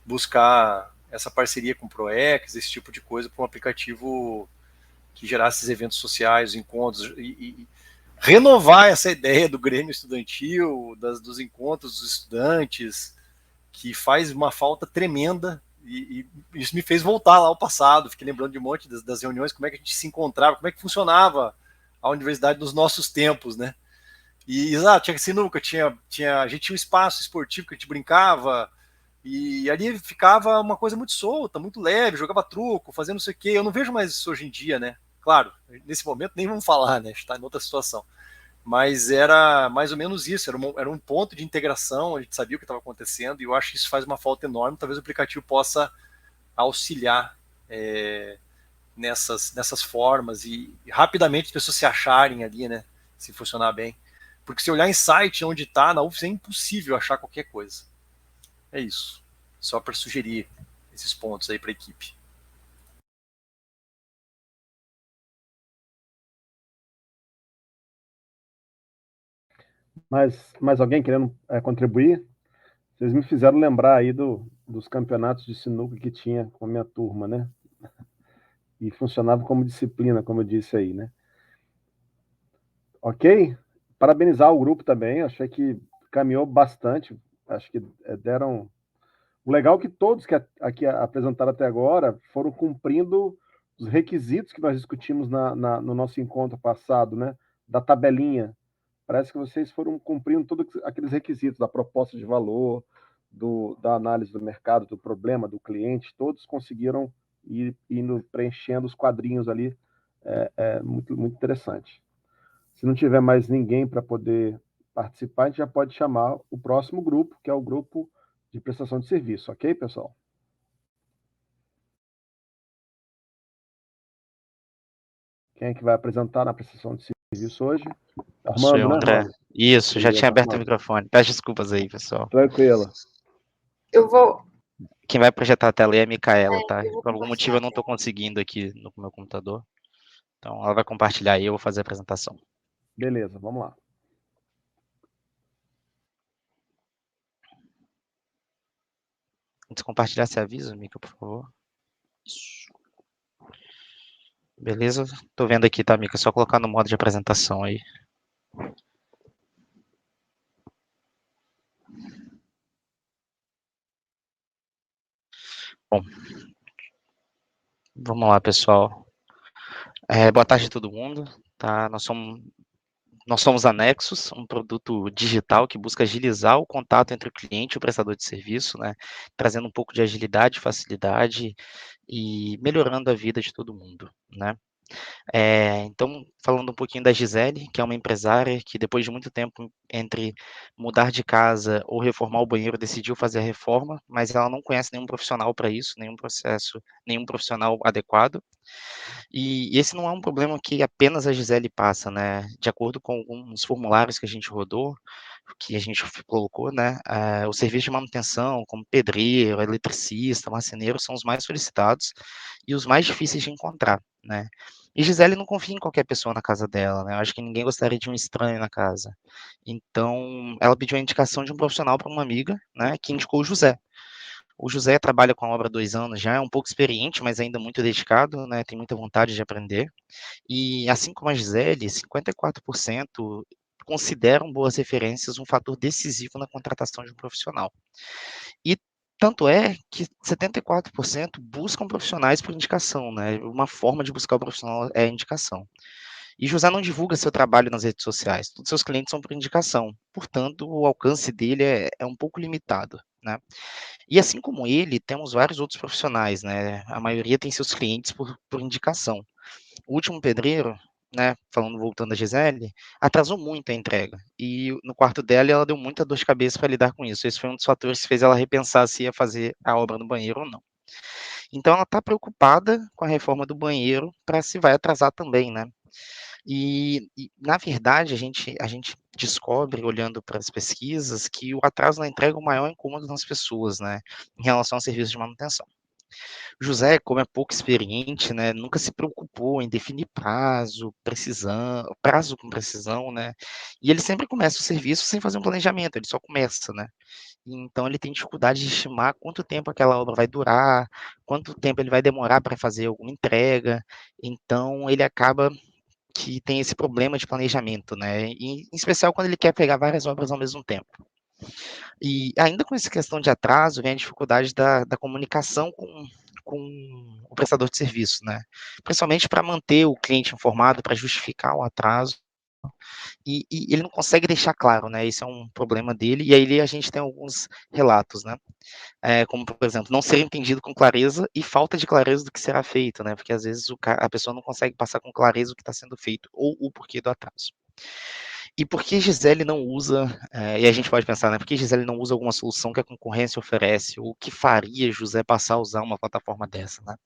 buscar essa parceria com o ProEx, esse tipo de coisa, para um aplicativo que gerasse esses eventos sociais, encontros, e renovar essa ideia do Grêmio Estudantil, dos encontros dos estudantes, que faz uma falta tremenda, e isso me fez voltar lá ao passado, fiquei lembrando de um monte das reuniões, como é que a gente se encontrava, como é que funcionava a universidade nos nossos tempos, né? E, exato, tinha sinuca, a gente tinha um espaço esportivo que a gente brincava, e ali ficava uma coisa muito solta, muito leve, jogava truco, fazendo não sei o quê. Eu não vejo mais isso hoje em dia, né? Claro, nesse momento nem vamos falar, né? Está em outra situação. Mas era mais ou menos isso, era um ponto de integração, a gente sabia o que estava acontecendo, e eu acho que isso faz uma falta enorme. Talvez o aplicativo possa auxiliar nessas formas, e rapidamente as pessoas se acharem ali, né? Se funcionar bem. Porque se olhar em site onde está, na UFES é impossível achar qualquer coisa. É isso. Só para sugerir esses pontos aí para a equipe. Mais alguém querendo contribuir? Vocês me fizeram lembrar aí dos campeonatos de sinuca que tinha com a minha turma, né? E funcionava como disciplina, como eu disse aí, né? Ok? Parabenizar o grupo também, achei que caminhou bastante, acho que deram... O legal é que todos que aqui apresentaram até agora foram cumprindo os requisitos que nós discutimos no nosso encontro passado, né? Da tabelinha. Parece que vocês foram cumprindo todos aqueles requisitos da proposta de valor, da análise do mercado, do problema do cliente, todos conseguiram ir indo preenchendo os quadrinhos ali. Muito, muito interessante. Se não tiver mais ninguém para poder participar, a gente já pode chamar o próximo grupo, que é o grupo de prestação de serviço, ok, pessoal? Quem é que vai apresentar na prestação de serviço hoje? Armando, Sou eu, né, André. Armando? Isso, já Beleza, tinha aberto o Armando. microfone. Peço desculpas aí, pessoal. Tranquilo. Eu vou. Quem vai projetar a tela aí é a Micaela, tá? eu vou Por algum motivo eu não estou conseguindo aqui no meu computador. Então ela vai compartilhar aí, eu vou fazer a apresentação. Beleza, vamos lá. Antes de compartilhar, você avisa, Mica, por favor. Isso. Beleza? Tô vendo aqui, tá, Mica? Só colocar no modo de apresentação aí. Bom, vamos lá, pessoal. Boa tarde a todo mundo. Tá? Nós somos a Nexus, um produto digital que busca agilizar o contato entre o cliente e o prestador de serviço, né? Trazendo um pouco de agilidade, facilidade e melhorando a vida de todo mundo, né? Então, falando um pouquinho da Gisele, que é uma empresária que depois de muito tempo entre mudar de casa ou reformar o banheiro, decidiu fazer a reforma, mas ela não conhece nenhum profissional para isso, nenhum processo, nenhum profissional adequado. E esse não é um problema que apenas a Gisele passa, né? De acordo com alguns formulários que a gente rodou, que a gente colocou, né? O serviço de manutenção, como pedreiro, eletricista, marceneiro, são os mais solicitados e os mais difíceis de encontrar, né? E Gisele não confia em qualquer pessoa na casa dela, né? Eu acho que ninguém gostaria de um estranho na casa. Então, ela pediu a indicação de um profissional para uma amiga, né? Que indicou o José. O José trabalha com a obra há 2 anos já, é um pouco experiente, mas ainda muito dedicado, né? Tem muita vontade de aprender. E assim como a Gisele, 54% consideram boas referências um fator decisivo na contratação de um profissional. E tanto é que 74% buscam profissionais por indicação, né? Uma forma de buscar o profissional é a indicação. E José não divulga seu trabalho nas redes sociais, todos seus clientes são por indicação, portanto, o alcance dele é um pouco limitado, né? E assim como ele, temos vários outros profissionais, né? A maioria tem seus clientes por indicação. O último pedreiro, né, voltando a Gisele, atrasou muito a entrega. E no quarto dela, ela deu muita dor de cabeça para lidar com isso. Esse foi um dos fatores que fez ela repensar se ia fazer a obra no banheiro ou não. Então, ela está preocupada com a reforma do banheiro para se vai atrasar também, né? E na verdade, a gente descobre, olhando para as pesquisas, que o atraso na entrega é o maior incômodo das pessoas, né, em relação ao serviço de manutenção. José, como é pouco experiente, né, nunca se preocupou em definir prazo com precisão, né, e ele sempre começa o serviço sem fazer um planejamento, ele só começa, né. Então ele tem dificuldade de estimar quanto tempo aquela obra vai durar, quanto tempo ele vai demorar para fazer alguma entrega, então ele acaba que tem esse problema de planejamento, né, em especial quando ele quer pegar várias obras ao mesmo tempo. E ainda com essa questão de atraso, vem a dificuldade da comunicação com o prestador de serviço, né, principalmente para manter o cliente informado, para justificar o atraso, e ele não consegue deixar claro, né, esse é um problema dele, e aí a gente tem alguns relatos, né, como por exemplo, não ser entendido com clareza e falta de clareza do que será feito, né, porque às vezes a pessoa não consegue passar com clareza o que está sendo feito, ou o porquê do atraso. E por que Gisele não usa, e a gente pode pensar, né, por que Gisele não usa alguma solução que a concorrência oferece, ou o que faria José passar a usar uma plataforma dessa, né?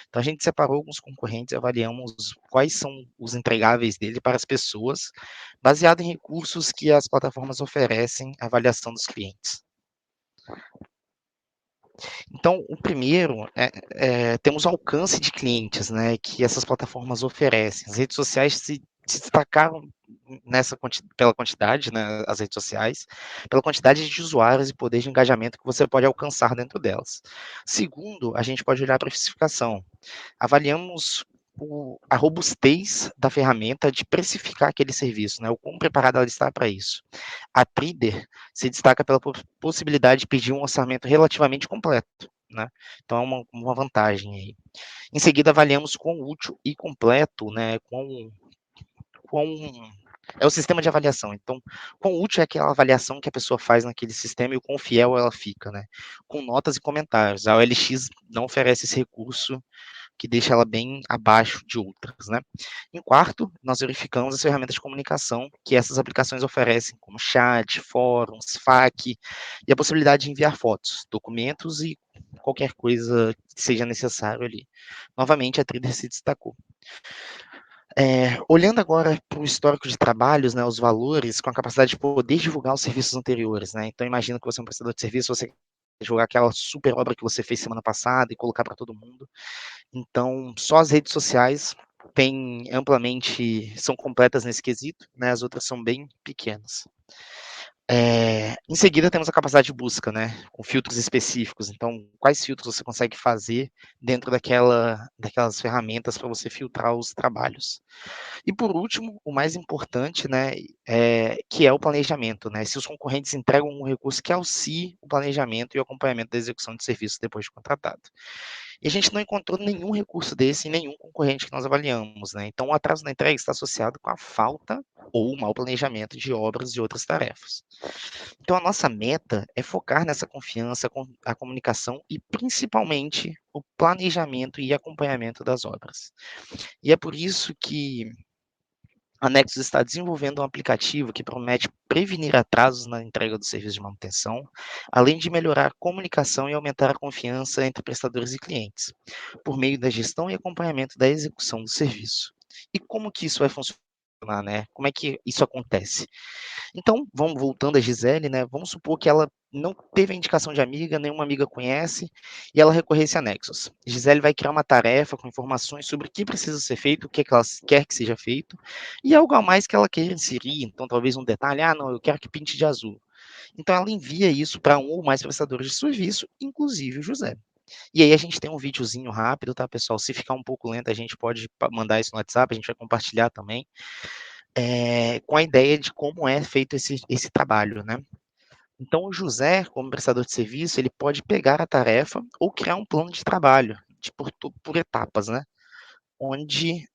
Então a gente separou alguns concorrentes e avaliamos quais são os entregáveis dele para as pessoas, baseado em recursos que as plataformas oferecem à avaliação dos clientes. Então, o primeiro, temos o alcance de clientes, né, que essas plataformas oferecem. As redes sociais se destacaram pela quantidade, né, as redes sociais, pela quantidade de usuários e poder de engajamento que você pode alcançar dentro delas. Segundo, a gente pode olhar para a precificação. Avaliamos a robustez da ferramenta de precificar aquele serviço, né, o quão preparada ela está para isso. A Trider se destaca pela possibilidade de pedir um orçamento relativamente completo, né, então é uma vantagem aí. Em seguida, avaliamos quão útil e completo, né, é o sistema de avaliação. Então, quão útil é aquela avaliação que a pessoa faz naquele sistema e o quão fiel ela fica, né? Com notas e comentários. A OLX não oferece esse recurso que deixa ela bem abaixo de outras, né? Em quarto, nós verificamos as ferramentas de comunicação que essas aplicações oferecem, como chat, fóruns, FAQ, e a possibilidade de enviar fotos, documentos e qualquer coisa que seja necessário ali. Novamente, a Trider se destacou. Olhando agora para o histórico de trabalhos, né, os valores, com a capacidade de poder divulgar os serviços anteriores, né? Então, imagina que você é um prestador de serviço, você quer divulgar aquela super obra que você fez semana passada e colocar para todo mundo. Então, só as redes sociais são completas nesse quesito, né? As outras são bem pequenas. Em seguida, temos a capacidade de busca, né, com filtros específicos. Então, quais filtros você consegue fazer dentro daquelas ferramentas para você filtrar os trabalhos. E por último, o mais importante, né, que é o planejamento, né, se os concorrentes entregam um recurso que auxilie o planejamento e o acompanhamento da execução de serviço depois de contratado. E a gente não encontrou nenhum recurso desse em nenhum concorrente que nós avaliamos, né? Então, o atraso na entrega está associado com a falta ou mau planejamento de obras e outras tarefas. Então, a nossa meta é focar nessa confiança, a comunicação e, principalmente, o planejamento e acompanhamento das obras. E é por isso que a Nexus está desenvolvendo um aplicativo que promete prevenir atrasos na entrega do serviço de manutenção, além de melhorar a comunicação e aumentar a confiança entre prestadores e clientes, por meio da gestão e acompanhamento da execução do serviço. E como que isso vai funcionar, né? Como é que isso acontece? Então, vamos voltando a Gisele, né? Vamos supor que ela não teve a indicação de amiga, nenhuma amiga conhece, e ela recorresse a Nexus. Gisele vai criar uma tarefa com informações sobre o que precisa ser feito, o que ela quer que seja feito, e algo a mais que ela queira inserir. Então, talvez um detalhe, não, eu quero que pinte de azul. Então, ela envia isso para um ou mais prestadores de serviço, inclusive o José. E aí a gente tem um videozinho rápido, tá, pessoal? Se ficar um pouco lento, a gente pode mandar isso no WhatsApp, a gente vai compartilhar também, com a ideia de como é feito esse trabalho, né? Então, o José, como prestador de serviço, ele pode pegar a tarefa ou criar um plano de trabalho por etapas, né? Onde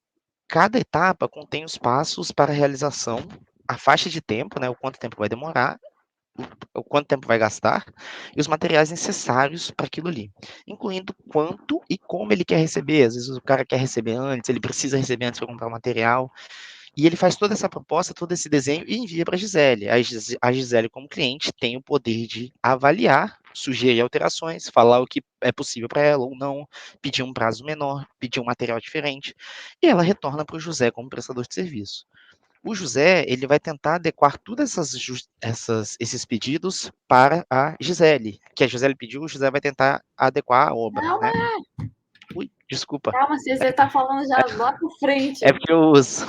cada etapa contém os passos para a realização, a faixa de tempo, né? O quanto tempo vai demorar, o quanto tempo vai gastar e os materiais necessários para aquilo ali, incluindo quanto e como ele quer receber. Às vezes o cara quer receber antes, ele precisa receber antes para comprar o material. E ele faz toda essa proposta, todo esse desenho e envia para a Gisele. A Gisele, como cliente, tem o poder de avaliar, sugerir alterações, falar o que é possível para ela ou não, pedir um prazo menor, pedir um material diferente, e ela retorna para o José como prestador de serviço. O José, ele vai tentar adequar todos esses pedidos para a Gisele. Que a Gisele pediu, o José vai tentar adequar a obra, Calma! né? Ui, desculpa. Calma, se você tá falando já lá pra frente. É porque os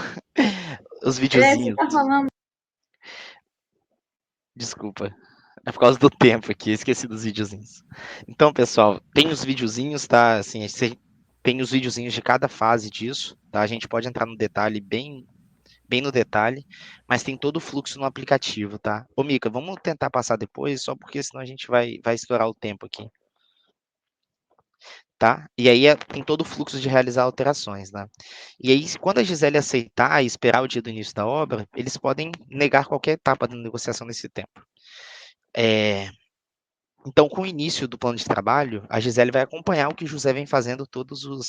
videozinhos. Você tá falando. Desculpa. É por causa do tempo aqui, esqueci dos videozinhos. Então, pessoal, tem os videozinhos, tá? Assim, tem os videozinhos de cada fase disso, tá? A gente pode entrar no detalhe, bem no detalhe, mas tem todo o fluxo no aplicativo, tá? Ô, Mica, vamos tentar passar depois, só porque senão a gente vai estourar o tempo aqui. Tá? E aí tem todo o fluxo de realizar alterações, né? E aí, quando a Gisele aceitar e esperar o dia do início da obra, eles podem negar qualquer etapa da negociação nesse tempo. Então, com o início do plano de trabalho, a Gisele vai acompanhar o que o José vem fazendo todos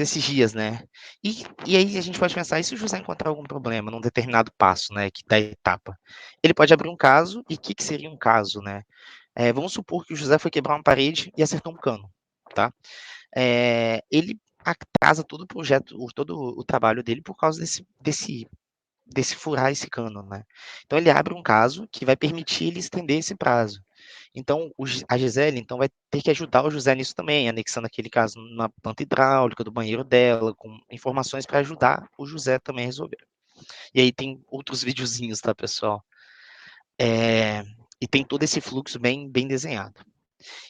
esses dias, né? E aí a gente pode pensar, e se o José encontrar algum problema num determinado passo, né, da etapa? Ele pode abrir um caso, e o que seria um caso, né? Vamos supor que o José foi quebrar uma parede e acertou um cano, tá? Ele atrasa todo o projeto, todo o trabalho dele por causa desse furar esse cano, né? Então ele abre um caso que vai permitir ele estender esse prazo. Então a Gisele então vai ter que ajudar o José nisso também, anexando aquele caso na planta hidráulica do banheiro dela, com informações para ajudar o José também a resolver. E aí tem outros videozinhos, tá, pessoal? E tem todo esse fluxo bem desenhado.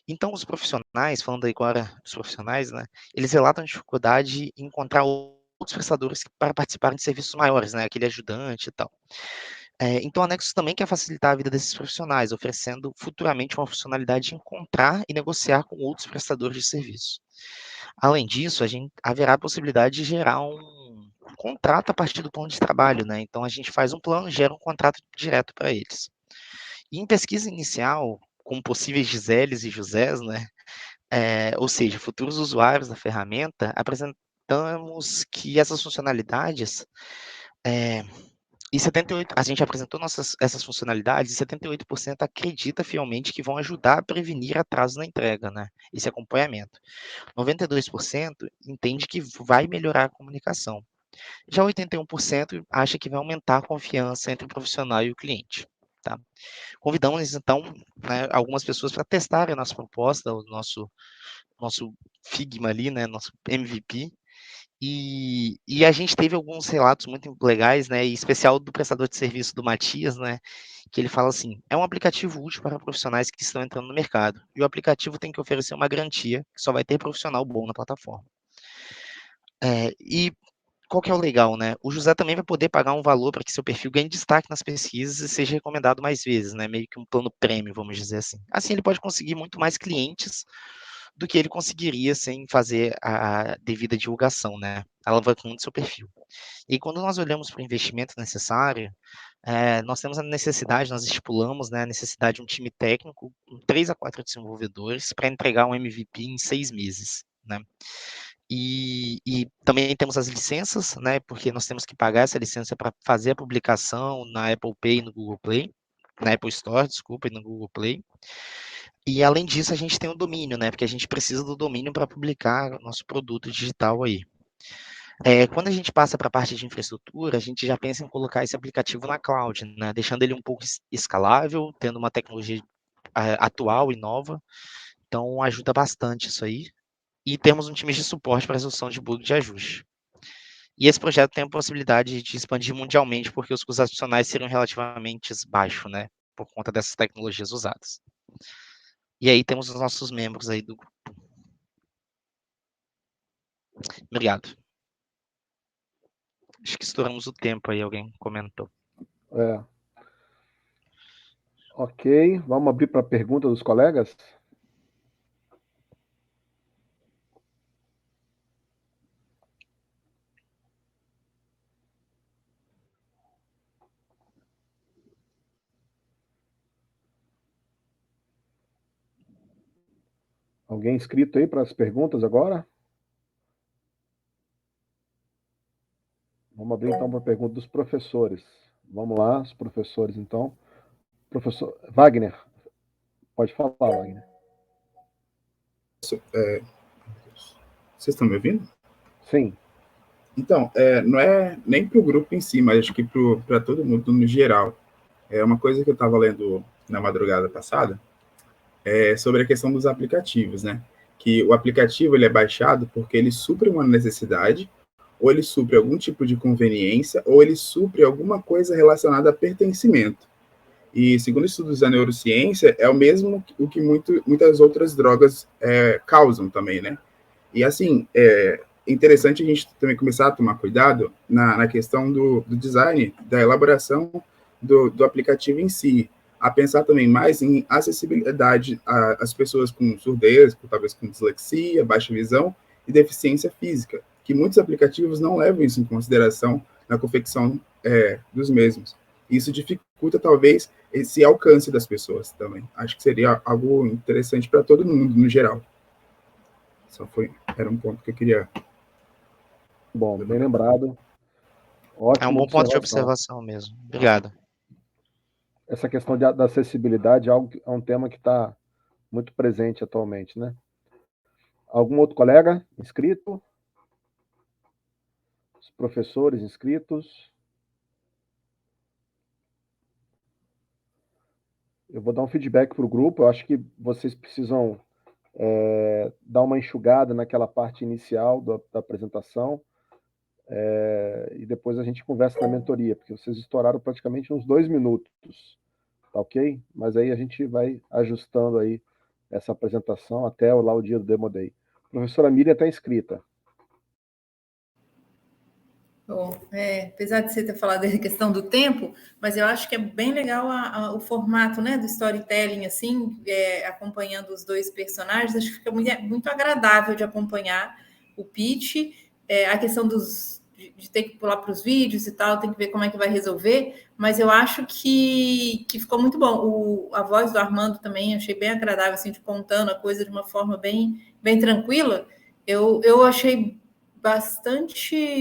Então, os profissionais, falando agora dos profissionais, né, eles relatam dificuldade em encontrar outros prestadores para participarem de serviços maiores, né, aquele ajudante e tal. Então, a Nexus também quer facilitar a vida desses profissionais, oferecendo futuramente uma funcionalidade de encontrar e negociar com outros prestadores de serviço. Além disso, haverá a possibilidade de gerar um contrato a partir do plano de trabalho, né? Então, a gente faz um plano e gera um contrato direto para eles. E em pesquisa inicial, com possíveis Giseles e Josés, né? Ou seja, futuros usuários da ferramenta, apresentamos que essas funcionalidades, a gente apresentou essas funcionalidades e 78% acredita fielmente que vão ajudar a prevenir atraso na entrega, né? Esse acompanhamento. 92% entende que vai melhorar a comunicação. Já 81% acha que vai aumentar a confiança entre o profissional e o cliente. Tá? Convidamos, então, né, algumas pessoas para testarem a nossa proposta, o nosso Figma ali, né, nosso MVP, e a gente teve alguns relatos muito legais, né, em especial do prestador de serviço do Matias, né, que ele fala assim, é um aplicativo útil para profissionais que estão entrando no mercado, e o aplicativo tem que oferecer uma garantia que só vai ter profissional bom na plataforma. E qual que é o legal, né? O José também vai poder pagar um valor para que seu perfil ganhe destaque nas pesquisas e seja recomendado mais vezes, né? Meio que um plano prêmio, vamos dizer assim. Assim, ele pode conseguir muito mais clientes do que ele conseguiria sem fazer a devida divulgação, né? Alavancando seu perfil. E quando nós olhamos para o investimento necessário, nós temos a necessidade, nós estipulamos, né, a necessidade de um time técnico com 3 a 4 desenvolvedores para entregar um MVP em 6 meses, né? E também temos as licenças, né, porque nós temos que pagar essa licença para fazer a publicação na Apple Pay e no Google Play, na Apple Store, desculpa, e no Google Play. E além disso, a gente tem o domínio, né, porque a gente precisa do domínio para publicar o nosso produto digital aí. Quando a gente passa para a parte de infraestrutura, a gente já pensa em colocar esse aplicativo na cloud, né, deixando ele um pouco escalável, tendo uma tecnologia atual e nova. Então, ajuda bastante isso aí. E temos um time de suporte para resolução de bug de ajuste. E esse projeto tem a possibilidade de expandir mundialmente, porque os custos adicionais seriam relativamente baixos, né, por conta dessas tecnologias usadas. E aí temos os nossos membros aí do grupo. Obrigado. Acho que estouramos o tempo aí, alguém comentou. Ok, vamos abrir para pergunta dos colegas? Alguém inscrito aí para as perguntas agora? Vamos abrir então para a pergunta dos professores. Vamos lá, os professores então. Professor Wagner, pode falar, Wagner. Vocês estão me ouvindo? Sim. Então, não é nem para o grupo em si, mas acho que para todo mundo no geral. É uma coisa que eu estava lendo na madrugada passada, sobre a questão dos aplicativos, né? Que o aplicativo ele é baixado porque ele supre uma necessidade, ou ele supre algum tipo de conveniência, ou ele supre alguma coisa relacionada a pertencimento. E, segundo estudos da neurociência, é o mesmo o que muitas outras drogas causam também, né? E, assim, é interessante a gente também começar a tomar cuidado na questão do design, da elaboração do aplicativo em si, a pensar também mais em acessibilidade às pessoas com surdez, talvez com dislexia, baixa visão e deficiência física, que muitos aplicativos não levam isso em consideração na confecção dos mesmos. Isso dificulta, talvez, esse alcance das pessoas também. Acho que seria algo interessante para todo mundo, no geral. Era um ponto que eu queria... Bom, bem lembrado. Ótimo. É um bom ponto de observação mesmo. Obrigado. Essa questão da acessibilidade é um tema que está muito presente atualmente, né? Algum outro colega inscrito? Os professores inscritos? Eu vou dar um feedback para o grupo. Eu acho que vocês precisam dar uma enxugada naquela parte inicial da apresentação, e depois a gente conversa na mentoria, porque vocês estouraram praticamente uns 2 minutos, tá ok? Mas aí a gente vai ajustando aí essa apresentação até lá o dia do Demo Day. A professora Miriam está inscrita. Bom, apesar de você ter falado da questão do tempo, mas eu acho que é bem legal o formato, né, do storytelling, assim, acompanhando os dois personagens, acho que fica muito agradável de acompanhar o pitch, a questão de ter que pular para os vídeos e tal, tem que ver como é que vai resolver, mas eu acho que ficou muito bom. A voz do Armando também achei bem agradável, assim, de contando a coisa de uma forma bem, bem tranquila. Eu achei bastante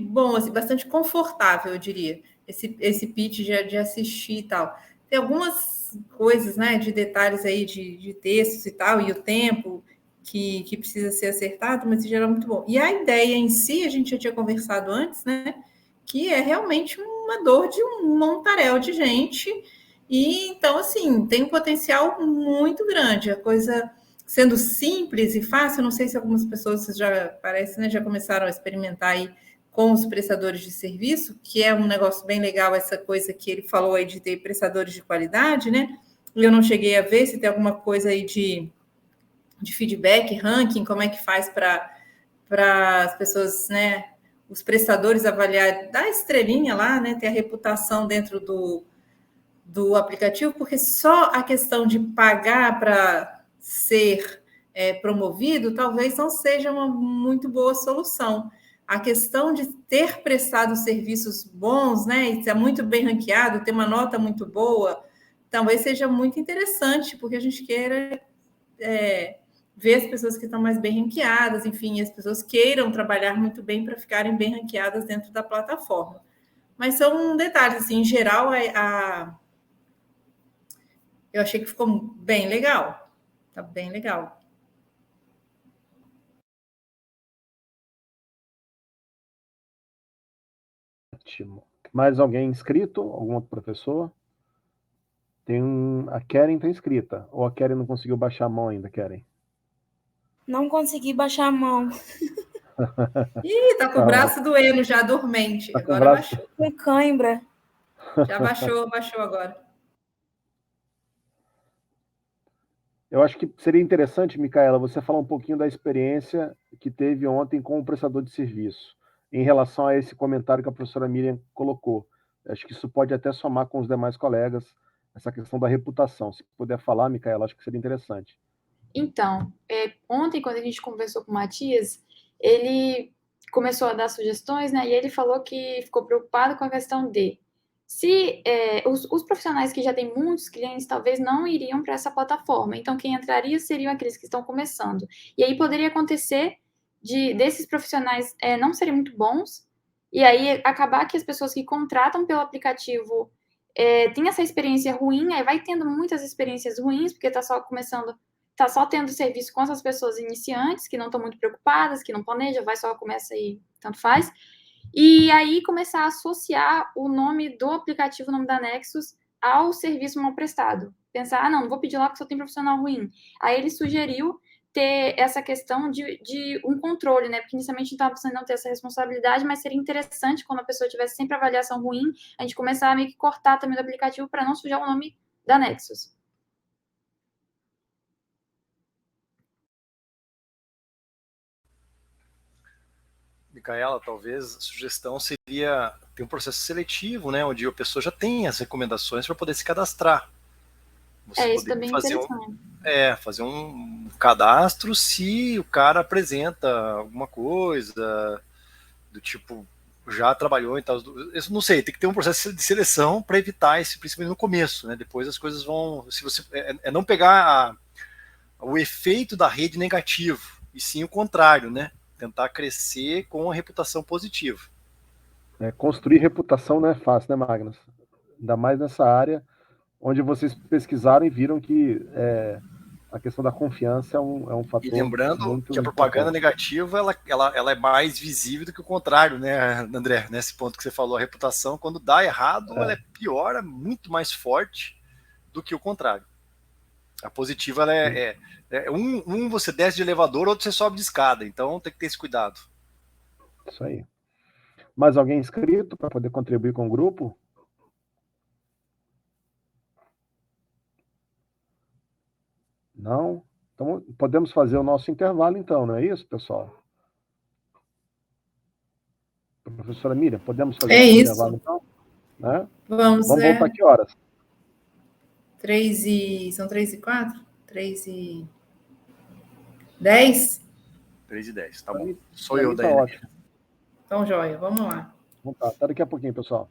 bom, assim, bastante confortável, eu diria, esse pitch de assistir e tal. Tem algumas coisas, né, de detalhes aí de textos e tal, e o tempo que precisa ser acertado, mas em geral é muito bom. E a ideia em si, a gente já tinha conversado antes, né, que é realmente uma dor de um montaréu de gente, e então, assim, tem um potencial muito grande, a coisa... Sendo simples e fácil, não sei se algumas pessoas já parece, né, já começaram a experimentar aí com os prestadores de serviço, que é um negócio bem legal, essa coisa que ele falou aí de ter prestadores de qualidade, né? Eu não cheguei a ver se tem alguma coisa aí de feedback, ranking, como é que faz para as pessoas, né, os prestadores avaliar, dar estrelinha lá, né, ter a reputação dentro do aplicativo, porque só a questão de pagar para ser promovido, talvez não seja uma muito boa solução. A questão de ter prestado serviços bons, né, e ser muito bem ranqueado, ter uma nota muito boa, talvez seja muito interessante, porque a gente queira ver as pessoas que estão mais bem ranqueadas, enfim, as pessoas queiram trabalhar muito bem para ficarem bem ranqueadas dentro da plataforma. Mas são detalhes, assim, em geral, eu achei que ficou bem legal. Tá bem legal. Ótimo. Mais alguém inscrito? Algum outro professor? A Keren está inscrita. Ou a Keren não conseguiu baixar a mão ainda, Keren? Não consegui baixar a mão. Ih, tá com o braço doendo já, dormente. Tá agora baixou. Com cãibra. Já baixou agora. Eu acho que seria interessante, Micaela, você falar um pouquinho da experiência que teve ontem com o prestador de serviço, em relação a esse comentário que a professora Miriam colocou. Acho que isso pode até somar com os demais colegas, essa questão da reputação. Se puder falar, Micaela, acho que seria interessante. Então, ontem, quando a gente conversou com o Matias, ele começou a dar sugestões, né? E ele falou que ficou preocupado com a questão de se os profissionais que já têm muitos clientes talvez não iriam para essa plataforma. Então, quem entraria seriam aqueles que estão começando. E aí poderia acontecer desses profissionais não serem muito bons, e aí acabar que as pessoas que contratam pelo aplicativo têm essa experiência ruim, aí vai tendo muitas experiências ruins, porque está só começando, está só tendo serviço com essas pessoas iniciantes, que não estão muito preocupadas, que não planejam, vai só começa e tanto faz. E aí começar a associar o nome do aplicativo, o nome da Nexus, ao serviço mal prestado. Pensar, não vou pedir lá porque só tem profissional ruim. Aí ele sugeriu ter essa questão de um controle, né? Porque inicialmente a gente estava pensando em não ter essa responsabilidade, mas seria interessante quando a pessoa tivesse sempre avaliação ruim, a gente começar a meio que cortar também do aplicativo para não sujar o nome da Nexus. Micaela, talvez a sugestão seria ter um processo seletivo, né, onde a pessoa já tem as recomendações para poder se cadastrar. Você isso também é interessante. Fazer um cadastro se o cara apresenta alguma coisa do tipo, já trabalhou e tal. Eu não sei, tem que ter um processo de seleção para evitar isso, principalmente no começo, né? Depois as coisas vão. Se você não pegar o efeito da rede negativo, e sim o contrário, né? Tentar crescer com a reputação positiva. Construir reputação não é fácil, né, Magnus? Ainda mais nessa área onde vocês pesquisaram e viram que a questão da confiança é um fator. E lembrando muito que a propaganda importante. negativa ela é mais visível do que o contrário, né, André? Nesse ponto que você falou, a reputação, quando dá errado, ela é pior, é muito mais forte do que o contrário. A positiva ela você desce de elevador, outro você sobe de escada, então tem que ter esse cuidado. Isso aí. Mais alguém inscrito para poder contribuir com o grupo? Não? Então, podemos fazer o nosso intervalo, então, não é isso, pessoal? Professora Miriam, podemos fazer o nosso intervalo, então? Né? Vamos voltar que horas? São 3h04? 3h10? 3h10, tá bom. Aí, Sou eu tá daí. ótimo. Então, joia, vamos lá. Então tá, até daqui a pouquinho, pessoal.